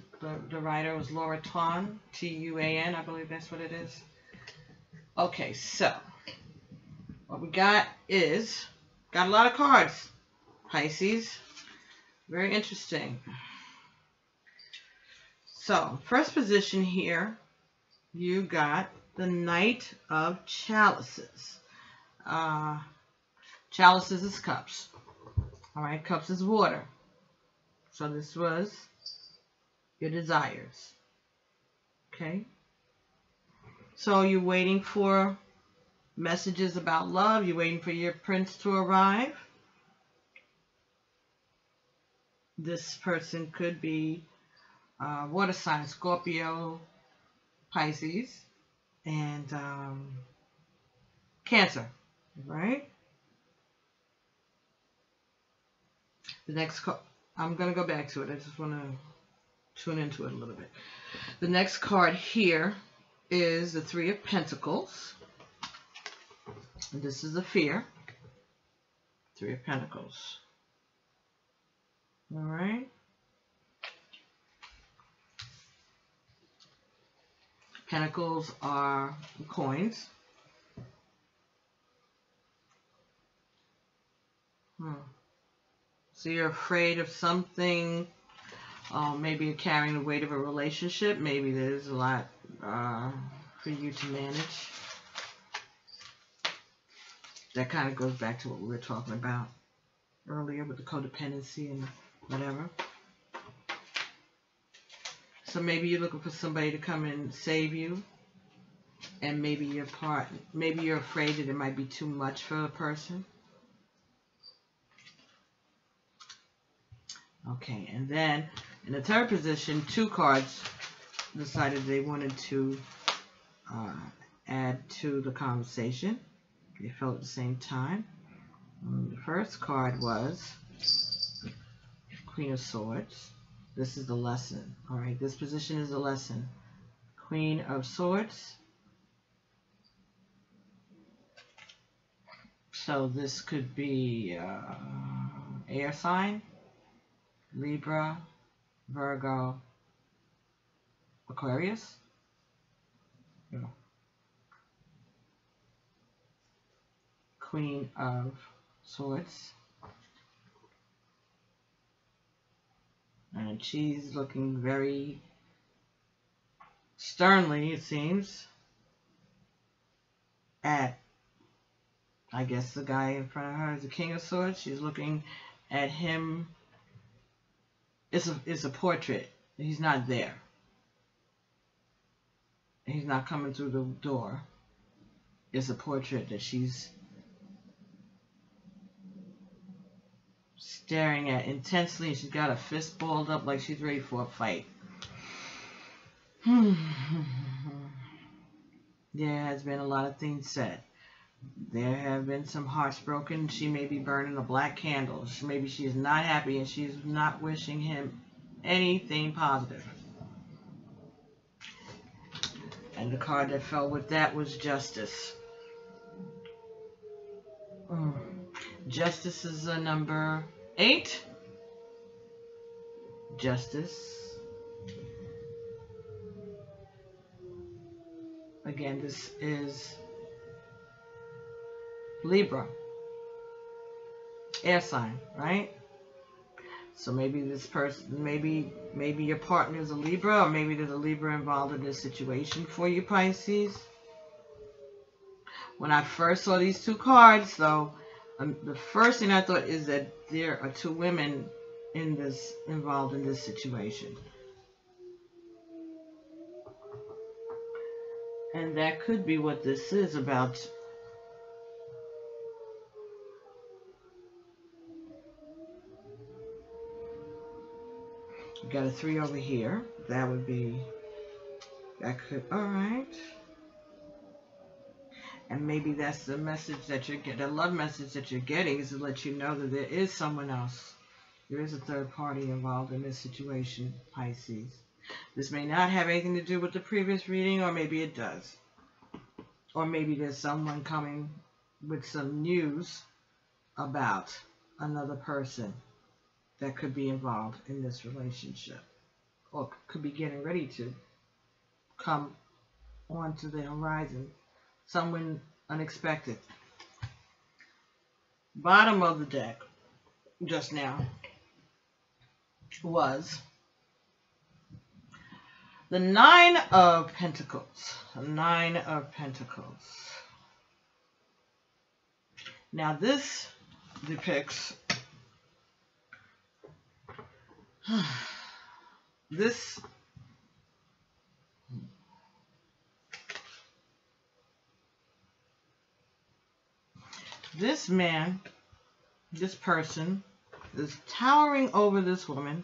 the writer was Laura Tuan, T-U-A-N, I believe that's what it is. Okay, so what we got is, got a lot of cards, Pisces. Very interesting. So, first position here, you got the Knight of Chalices. Chalices is cups. All right, cups is water. So this was your desires. Okay. So you're waiting for messages about love. You're waiting for your prince to arrive. This person could be water sign, Scorpio, Pisces, and Cancer, right? The next card, I'm going to go back to it. I just want to tune into it a little bit. The next card here is the Three of Pentacles. And this is the fear. Three of Pentacles. All right. Pentacles are coins. So you're afraid of something. Maybe you're carrying the weight of a relationship. Maybe there's a lot for you to manage. That kind of goes back to what we were talking about earlier with the codependency and whatever. So maybe you're looking for somebody to come and save you, and maybe you're afraid that it might be too much for a person. Okay, and then in the third position, two cards decided they wanted to add to the conversation. They felt at the same time. The first card was Queen of Swords. This is the lesson. All right, this position is a lesson. Queen of Swords. So this could be air sign, Libra, Virgo, Aquarius. Yeah. Queen of Swords. And she's looking very sternly, it seems, at, I guess, the guy in front of her is the King of Swords. She's looking at him. It's a portrait. He's not there. He's not coming through the door. It's a portrait that she's staring at intensely, and she's got a fist balled up like she's ready for a fight. There has been a lot of things said. There have been some hearts broken. She may be burning a black candle. Maybe she is not happy and she's not wishing him anything positive. And the card that fell with that was Justice. Justice is a number 8. Justice. Again, this is Libra. Air sign, right? So maybe this person, maybe your partner is a Libra, or maybe there's a Libra involved in this situation for you, Pisces. When I first saw these two cards, though, the first thing I thought is that there are two women involved in this situation. And that could be what this is about. You got a 3 over here. That could, all right. And maybe that's the message that you're getting, the love message that you're getting is to let you know that there is someone else. There is a third party involved in this situation, Pisces. This may not have anything to do with the previous reading, or maybe it does. Or maybe there's someone coming with some news about another person that could be involved in this relationship, or could be getting ready to come onto the horizon. Someone unexpected. Bottom of the deck just now was the 9 of Pentacles. The 9 of Pentacles. Now this depicts This man, this person, is towering over this woman.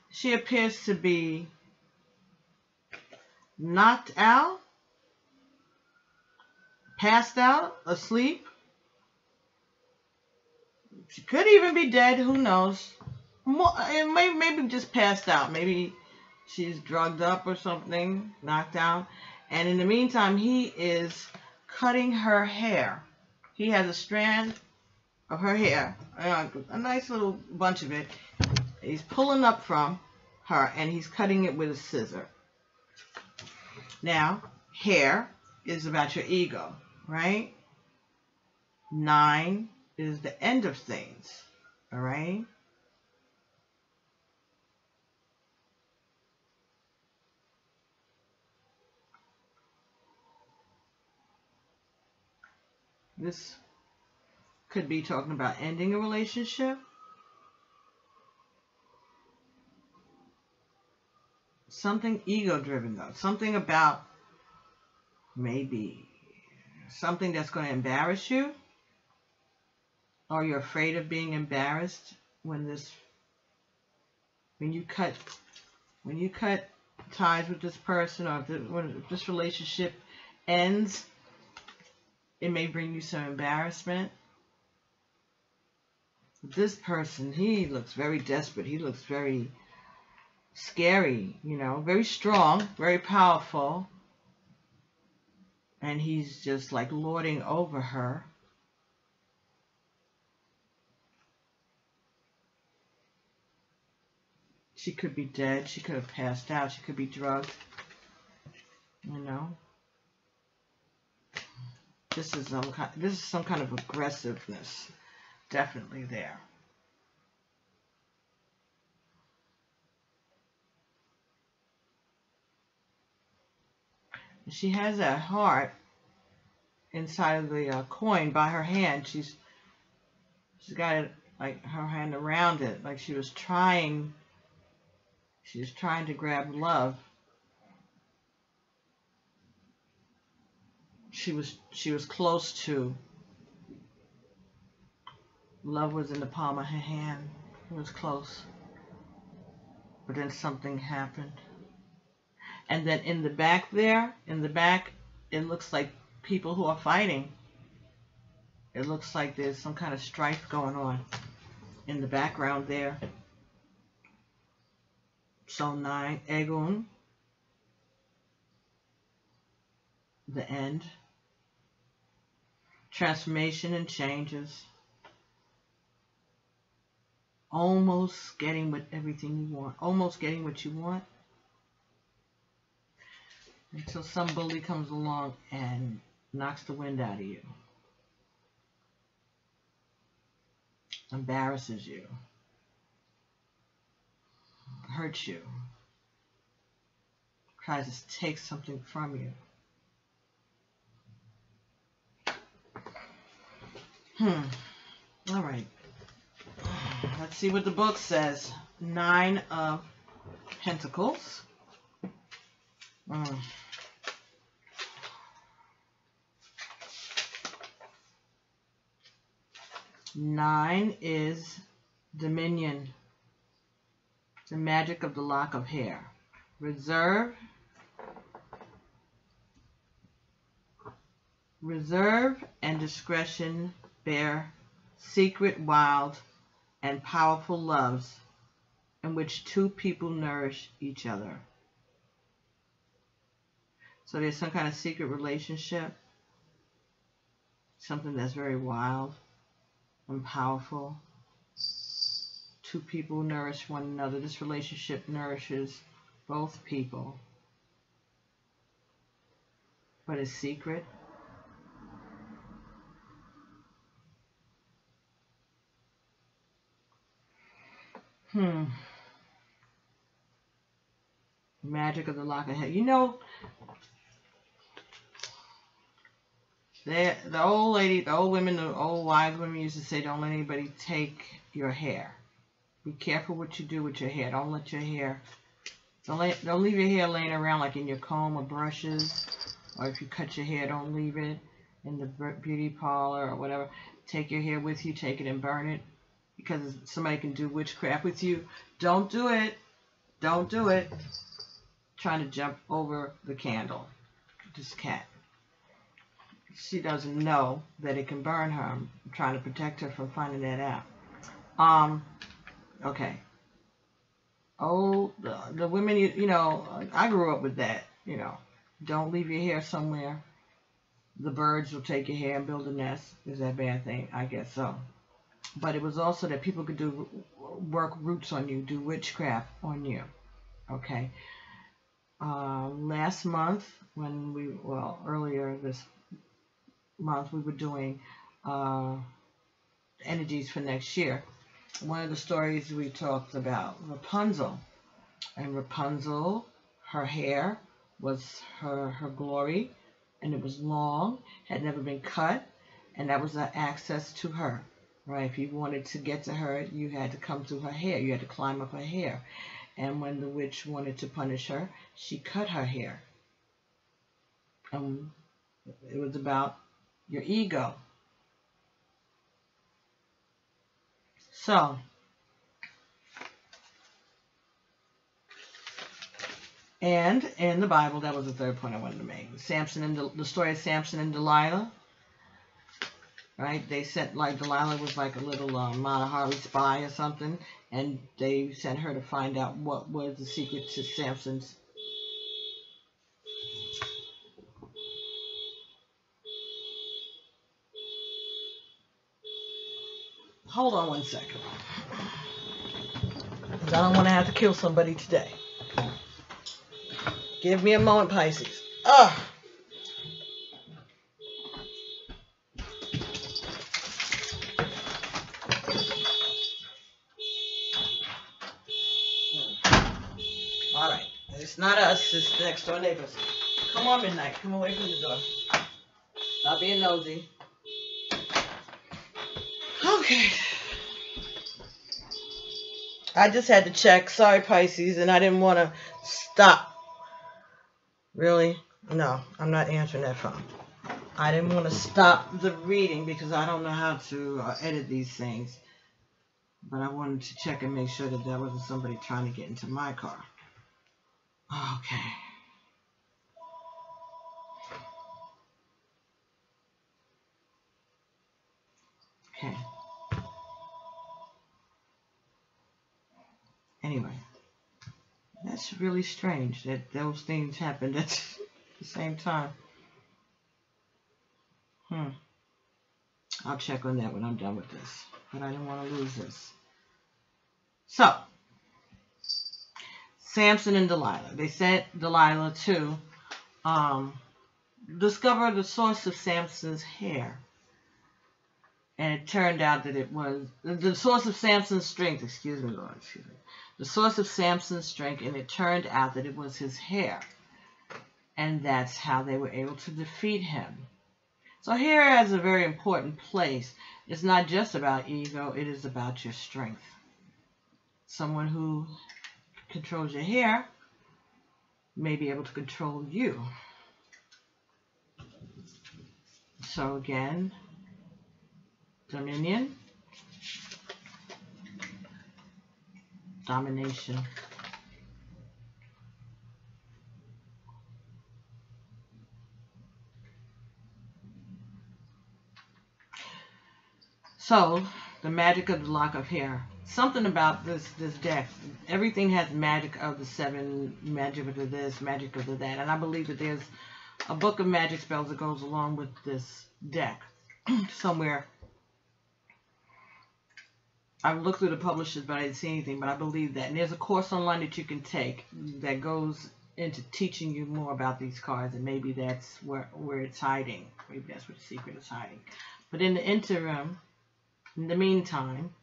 She appears to be knocked out, passed out, asleep. She could even be dead. Who knows? Maybe just passed out. Maybe she's drugged up or something, knocked out. And in the meantime, he is cutting her hair. He has a strand of her hair, a nice little bunch of it. He's pulling up from her, and he's cutting it with a scissor. Now, hair is about your ego, right? 9 is the end of things, all right? This could be talking about ending a relationship. Something ego-driven, though. Something about maybe something that's going to embarrass you, or you're afraid of being embarrassed when you cut ties with this person, or when this relationship ends. It may bring you some embarrassment. This person, he looks very desperate. He looks very scary, very strong, very powerful. And he's just like lording over her. She could be dead. She could have passed out. She could be drugged. This is some kind of aggressiveness, definitely there. She has that heart inside of the coin by her hand. She's got it, like her hand around it, like she was trying to grab love. She was close to. Love was in the palm of her hand. It was close. But then something happened. And then in the back, it looks like people who are fighting. It looks like there's some kind of strife going on in the background there. So 9, Egun, the end. Transformation and changes. Almost getting with everything you want. Almost getting what you want. Until some bully comes along and knocks the wind out of you. Embarrasses you. Hurts you. Tries to take something from you. All right. Let's see what the book says. 9 of Pentacles. 9 is Dominion. The magic of the lock of hair. Reserve and discretion bear secret, wild, and powerful loves in which two people nourish each other. So there's some kind of secret relationship, something that's very wild and powerful. Two people nourish one another. This relationship nourishes both people, but it's secret. Magic of the lock of hair. You know, the old lady, the old women, the old wise women used to say, don't let anybody take your hair. Be careful what you do with your hair. Don't let your hair, don't leave your hair laying around like in your comb or brushes. Or if you cut your hair, don't leave it in the beauty parlor or whatever. Take your hair with you, take it and burn it. Because somebody can do witchcraft with you. Don't do it. Don't do it. Trying to jump over the candle. This cat. She doesn't know that it can burn her. I'm trying to protect her from finding that out. Okay. Oh, the women, you know, I grew up with that, you know. Don't leave your hair somewhere. The birds will take your hair and build a nest. Is that a bad thing? I guess so. But it was also that people could work roots on you, do witchcraft on you. Okay. Last month, earlier this month, we were doing energies for next year. One of the stories we talked about Rapunzel. And Rapunzel, her hair was her glory, and it was long, had never been cut, and that was the access to her. Right? If you wanted to get to her, you had to come through her hair. You had to climb up her hair. And when the witch wanted to punish her, she cut her hair. It was about your ego. So, and in the Bible, that was the third point I wanted to make. Samson and the story of Samson and Delilah. Right? They sent, like, Delilah was like a little Mata Hari spy or something, and they sent her to find out what was the secret to Samson's. Hold on one second. Because I don't want to have to kill somebody today. Give me a moment, Pisces. Ugh. All right. It's not us. It's the next door neighbors. Come on, Midnight. Come away from the door. Stop being nosy. Okay. I just had to check. Sorry, Pisces, and I didn't want to stop. Really? No, I'm not answering that phone. I didn't want to stop the reading because I don't know how to edit these things. But I wanted to check and make sure that there wasn't somebody trying to get into my car. Okay. Okay. Anyway, that's really strange that those things happened at the same time. I'll check on that when I'm done with this. But I didn't want to lose this. So, Samson and Delilah. They sent Delilah to discover the source of Samson's hair. And it turned out that it was the source of Samson's strength. Excuse me, Lord. Excuse me. The source of Samson's strength, and it turned out that it was his hair. And that's how they were able to defeat him. So hair has a very important place. It's not just about ego, it is about your strength. Someone who controls your hair may be able to control you. So again, dominion, domination. So, the magic of the lock of hair. Something about this deck. Everything has magic of the 7, magic of the this, magic of the that. And I believe that there's a book of magic spells that goes along with this deck. Somewhere. I've looked through the publishers, but I didn't see anything. But I believe that. And there's a course online that you can take that goes into teaching you more about these cards. And maybe that's where it's hiding. Maybe that's where the secret is hiding. But in the interim, in the meantime,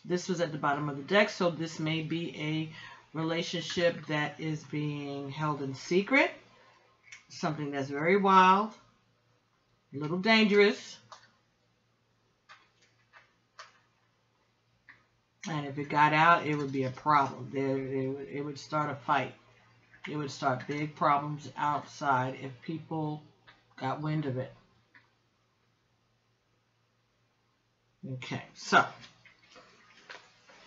this was at the bottom of the deck, so this may be a relationship that is being held in secret, something that's very wild, a little dangerous, And if it got out, it would be a problem. It would start a fight. It would start big problems outside if people got wind of it. Okay, so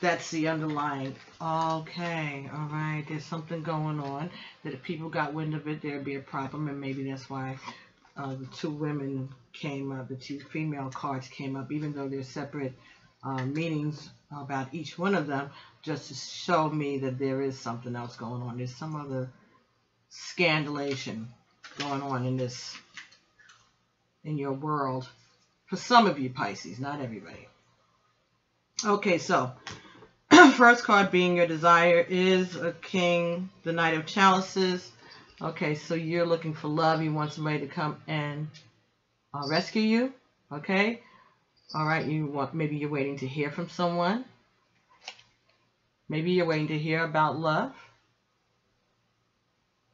that's the underlying. Okay, all right, there's something going on that if people got wind of it, there'd be a problem, and maybe that's why the two women came up, the two female cards came up, even though they're separate meanings about each one of them, just to show me that there is something else going on. There's some other scandalation going on in your world. For some of you Pisces, not everybody. Okay, so first card being your desire is a king, the Knight of Chalices. Okay, so you're looking for love. You want somebody to come and rescue you. Okay, all right. Maybe you're waiting to hear from someone. Maybe you're waiting to hear about love.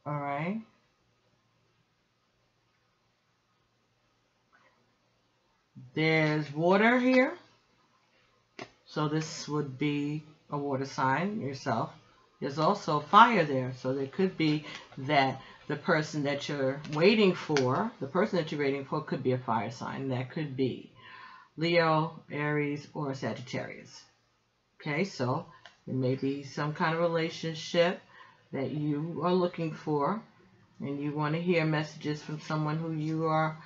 All right. There's water here. So this would be a water sign, yourself. There's also fire there. So there could be that the person that you're waiting for, could be a fire sign. That could be Leo, Aries, or Sagittarius. Okay, so there may be some kind of relationship that you are looking for, and you want to hear messages from someone who you are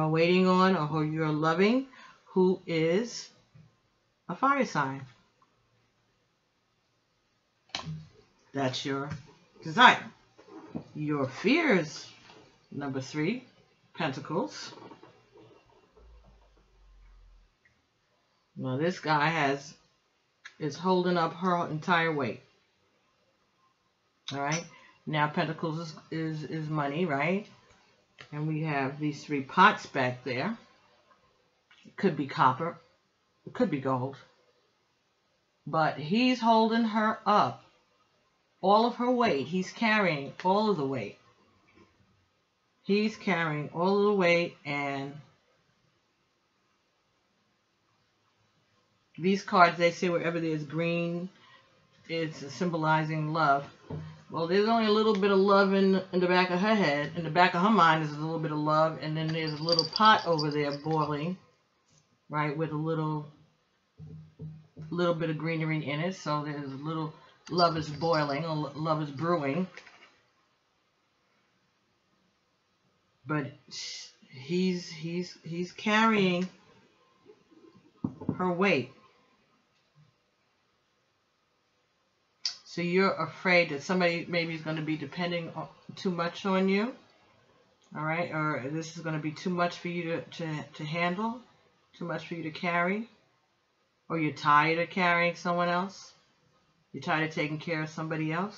waiting on or who you're loving, who is a fire sign. That's your desire. Your fears, number 3, Pentacles. Now this guy is holding up her entire weight. All right. Now Pentacles is money, right? And we have these 3 pots back there. It could be copper. It could be gold. But he's holding her up. All of her weight. He's carrying all of the weight. He's carrying all of the weight, and these cards, they say wherever there's green, it's symbolizing love. Well, there's only a little bit of love in the back of her head. In the back of her mind is a little bit of love, and then there's a little pot over there boiling, right, with a little bit of greenery in it. So there's a little love is boiling, or love is brewing. But he's carrying her weight. So you're afraid that somebody maybe is going to be depending too much on you, all right? Or this is going to be too much for you to handle, too much for you to carry, or you're tired of carrying someone else. You're tired of taking care of somebody else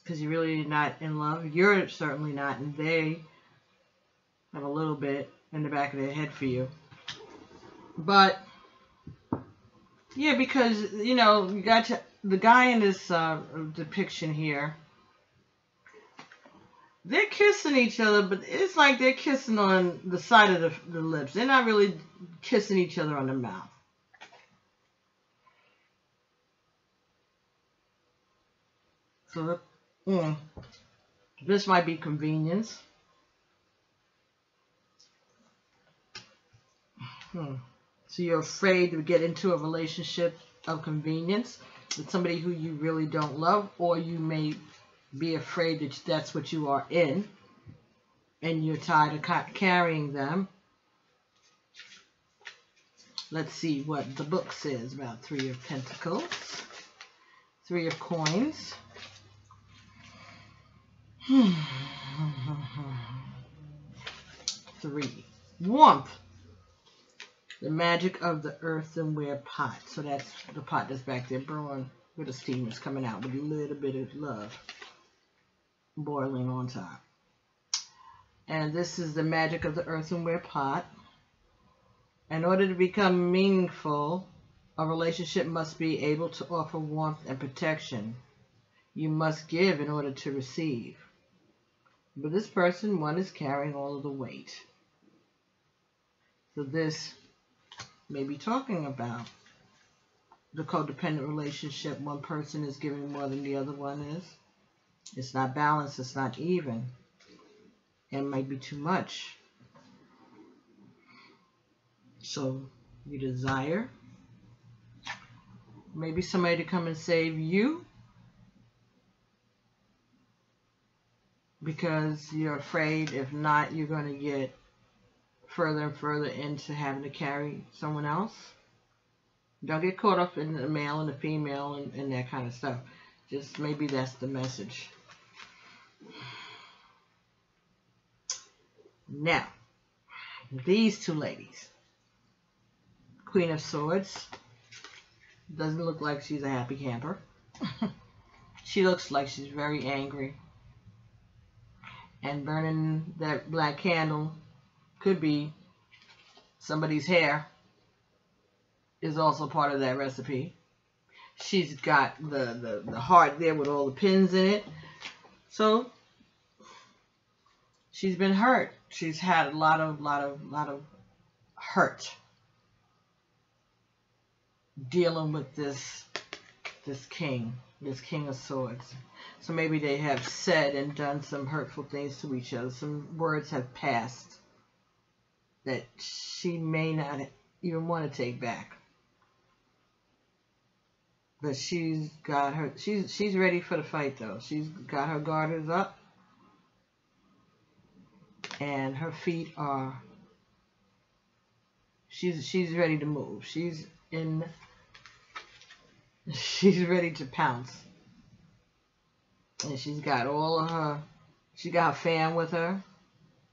because you're really not in love. You're certainly not, and they have a little bit in the back of their head for you. But yeah, because you know you got the guy in this depiction here. They're kissing each other, but it's like they're kissing on the side of the lips. They're not really kissing each other on the mouth. So this might be convenience. So you're afraid to get into a relationship of convenience with somebody who you really don't love, or you may be afraid that that's what you are in, and you're tired of carrying them. Let's see what the book says about 3 of Pentacles, 3 of Coins. 3. Warmth. The magic of the earthenware pot. So that's the pot that's back there brewing with the steam is coming out with a little bit of love boiling on top. And this is the magic of the earthenware pot. In order to become meaningful, a relationship must be able to offer warmth and protection. You must give in order to receive. But this person, one, is carrying all of the weight. So this may be talking about the codependent relationship, one person is giving more than the other one is. It's not balanced. It's not even. It might be too much. So you desire maybe somebody to come and save you because you're afraid if not, you're going to get further and further into having to carry someone else. Don't get caught up in the male and the female and that kind of stuff. Just maybe that's the message. Now, these two ladies. Queen of Swords. Doesn't look like she's a happy camper. She looks like she's very angry. And burning that black candle could be somebody's hair is also part of that recipe. She's got the heart there with all the pins in it. So she's been hurt. She's had a lot of hurt dealing with this king of swords. So maybe they have said and done some hurtful things to each other. Some words have passed that she may not even want to take back. But she's got her, she's ready for the fight though. She's got her garters up and her feet are, she's ready to move. She's ready to pounce. And she's got all of her, she got her fan with her.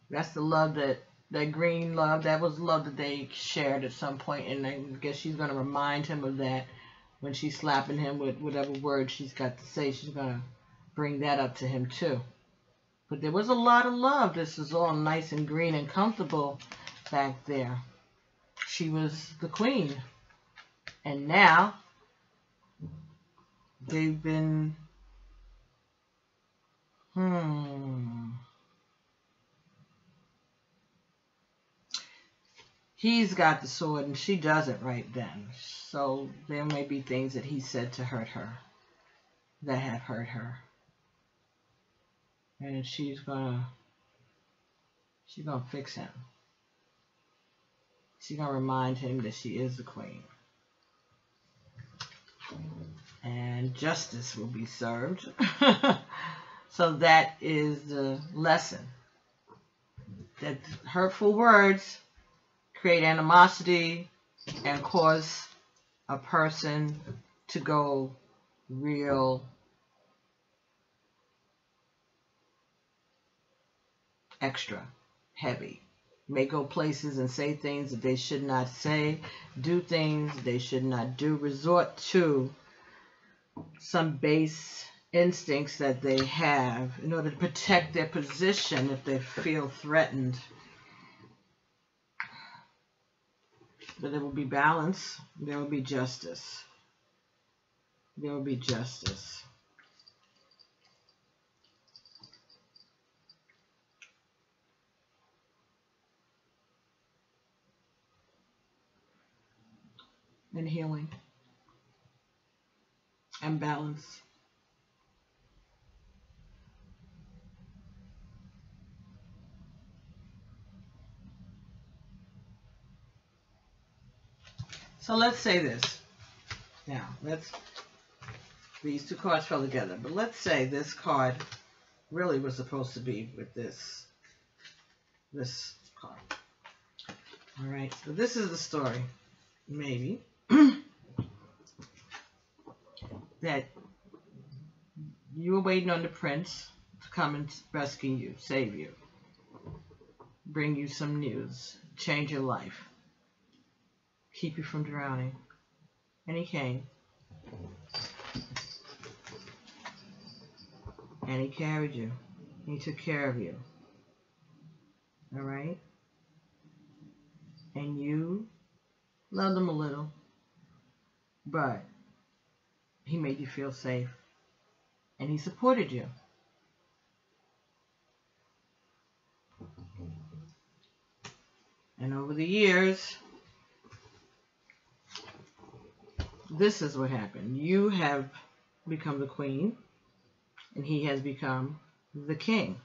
That's the love that green love, that was love that they shared at some point, and I guess she's going to remind him of that when she's slapping him with whatever word she's got to say. She's going to bring that up to him too. But there was a lot of love. This was all nice and green and comfortable back there. She was the queen. And now they've been he's got the sword and she doesn't right then. So there may be things that he said to hurt her that have hurt her. And she's gonna fix him. She's gonna remind him that she is the queen. And justice will be served. So that is the lesson. That hurtful words create animosity and cause a person to go real extra heavy. May go places and say things that they should not say, do things they should not do, resort to some base instincts that they have in order to protect their position if they feel threatened. But there will be balance. There will be justice. There will be justice. And healing. And balance. So let's say this. Now, these two cards fell together, but let's say this card really was supposed to be with this card. All right, so this is the story, maybe, that you were waiting on the prince to come and rescue you, save you, bring you some news, change your life, keep you from drowning. And he came. And he carried you. He took care of you. All right? And you loved him a little, but he made you feel safe. And he supported you. And over the years, this is what happened. You have become the queen, and he has become the king.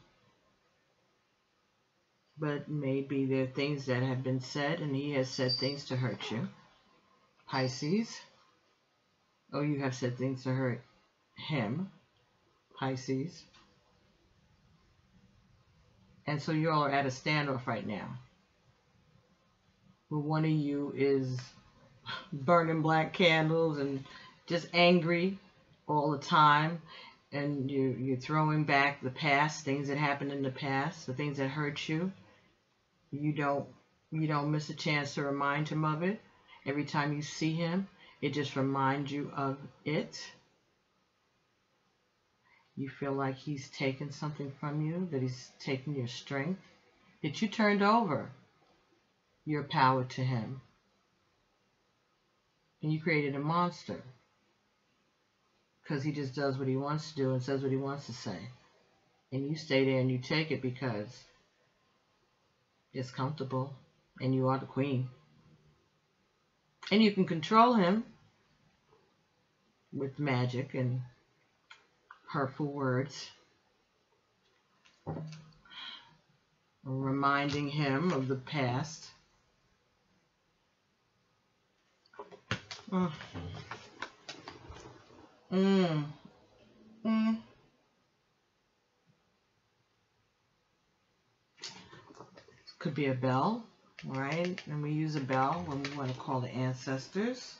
But maybe there are things that have been said, and he has said things to hurt you. Pisces. Or you have said things to hurt him. Pisces. And so you all are at a standoff right now. Where one of you is burning black candles and just angry all the time. And you're throwing back the past, things that happened in the past, the things that hurt you. You don't miss a chance to remind him of it. Every time you see him, it just reminds you of it. You feel like he's taken something from you, that he's taken your strength, that you turned over your power to him. And you created a monster. Because he just does what he wants to do and says what he wants to say. And you stay there and you take it because it's comfortable. And you are the queen. And you can control him with magic and hurtful words. Reminding him of the past. Could be a bell, right? And we use a bell when we want to call the ancestors.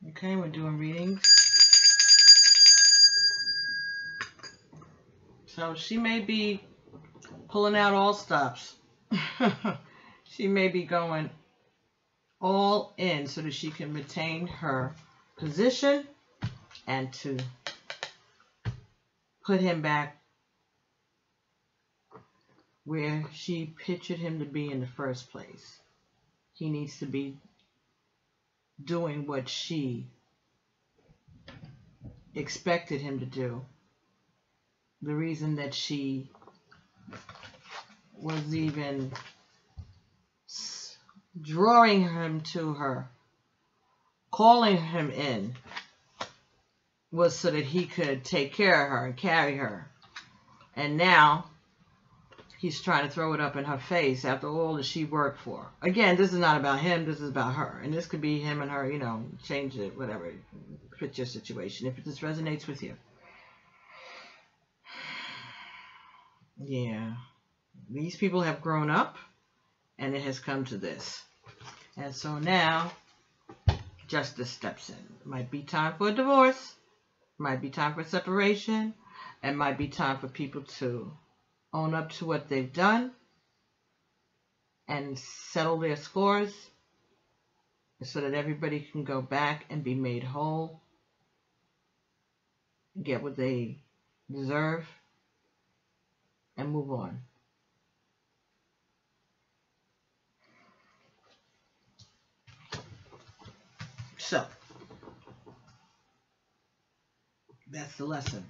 Okay, we're doing readings. So she may be pulling out all stops. She may be going all in so that she can retain her position and to put him back where she pictured him to be in the first place. He needs to be doing what she expected him to do. The reason that she was even drawing him to her, calling him in, was so that he could take care of her and carry her. And now he's trying to throw it up in her face after all that she worked for. Again, this is not about him, this is about her. And this could be him and her, you know, change it, whatever, fit your situation, if this resonates with you. Yeah. These people have grown up, and it has come to this. And so now, justice steps in. It might be time for a divorce, might be time for a separation, and might be time for people to own up to what they've done and settle their scores so that everybody can go back and be made whole, get what they deserve, and move on. So, that's the lesson.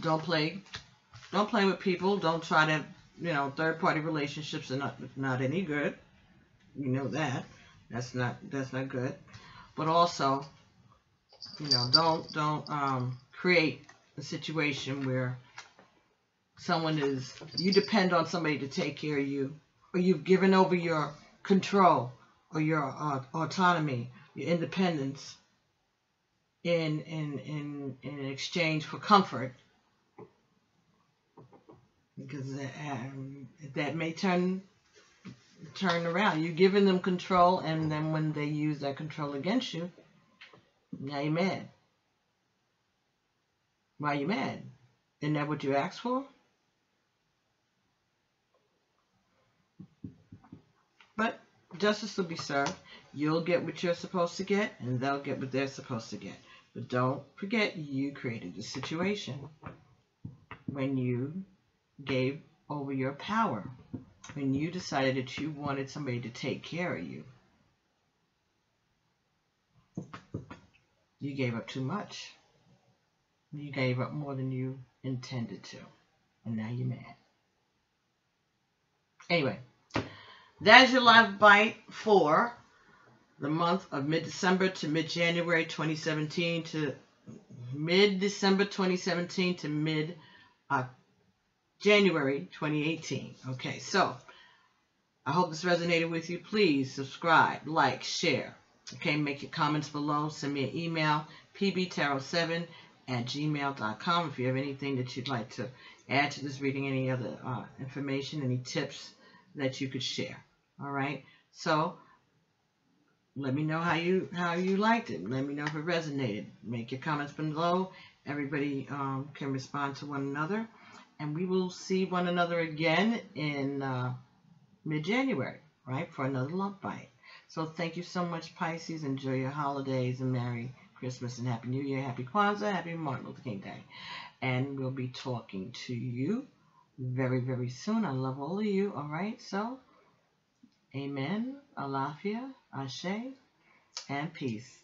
Don't play with people. Don't try to, third-party relationships are not any good. You know that. That's not good. But also, don't create a situation where you depend on somebody to take care of you, or you've given over your control or your autonomy, your independence in exchange for comfort, because that may turn around. You're giving them control, and then when they use that control against you, now you're mad. Why are you mad? Isn't that what you asked for? But justice will be served. You'll get what you're supposed to get, and they'll get what they're supposed to get. But don't forget, you created the situation when you gave over your power, when you decided that you wanted somebody to take care of you. You gave up too much. You gave up more than you intended to, and now you're mad. Anyway, that's your life bite for the month of mid-December to mid-January 2017 to mid-December 2017 to mid-January 2018. Okay, so I hope this resonated with you. Please subscribe, like, share. Okay, make your comments below. Send me an email, pbtarot7@gmail.com, if you have anything that you'd like to add to this reading, any other information, any tips that you could share. All right, so let me know how you liked it. Let me know if it resonated. Make your comments below. Everybody can respond to one another, and we will see one another again in mid-January, right, for another love bite. So thank you so much, Pisces. Enjoy your holidays, and Merry Christmas and Happy New Year. Happy Kwanzaa, Happy Martin Luther King Day. And we'll be talking to you very, very soon. I love all of you. All right, so amen, alafia, ashe, and peace.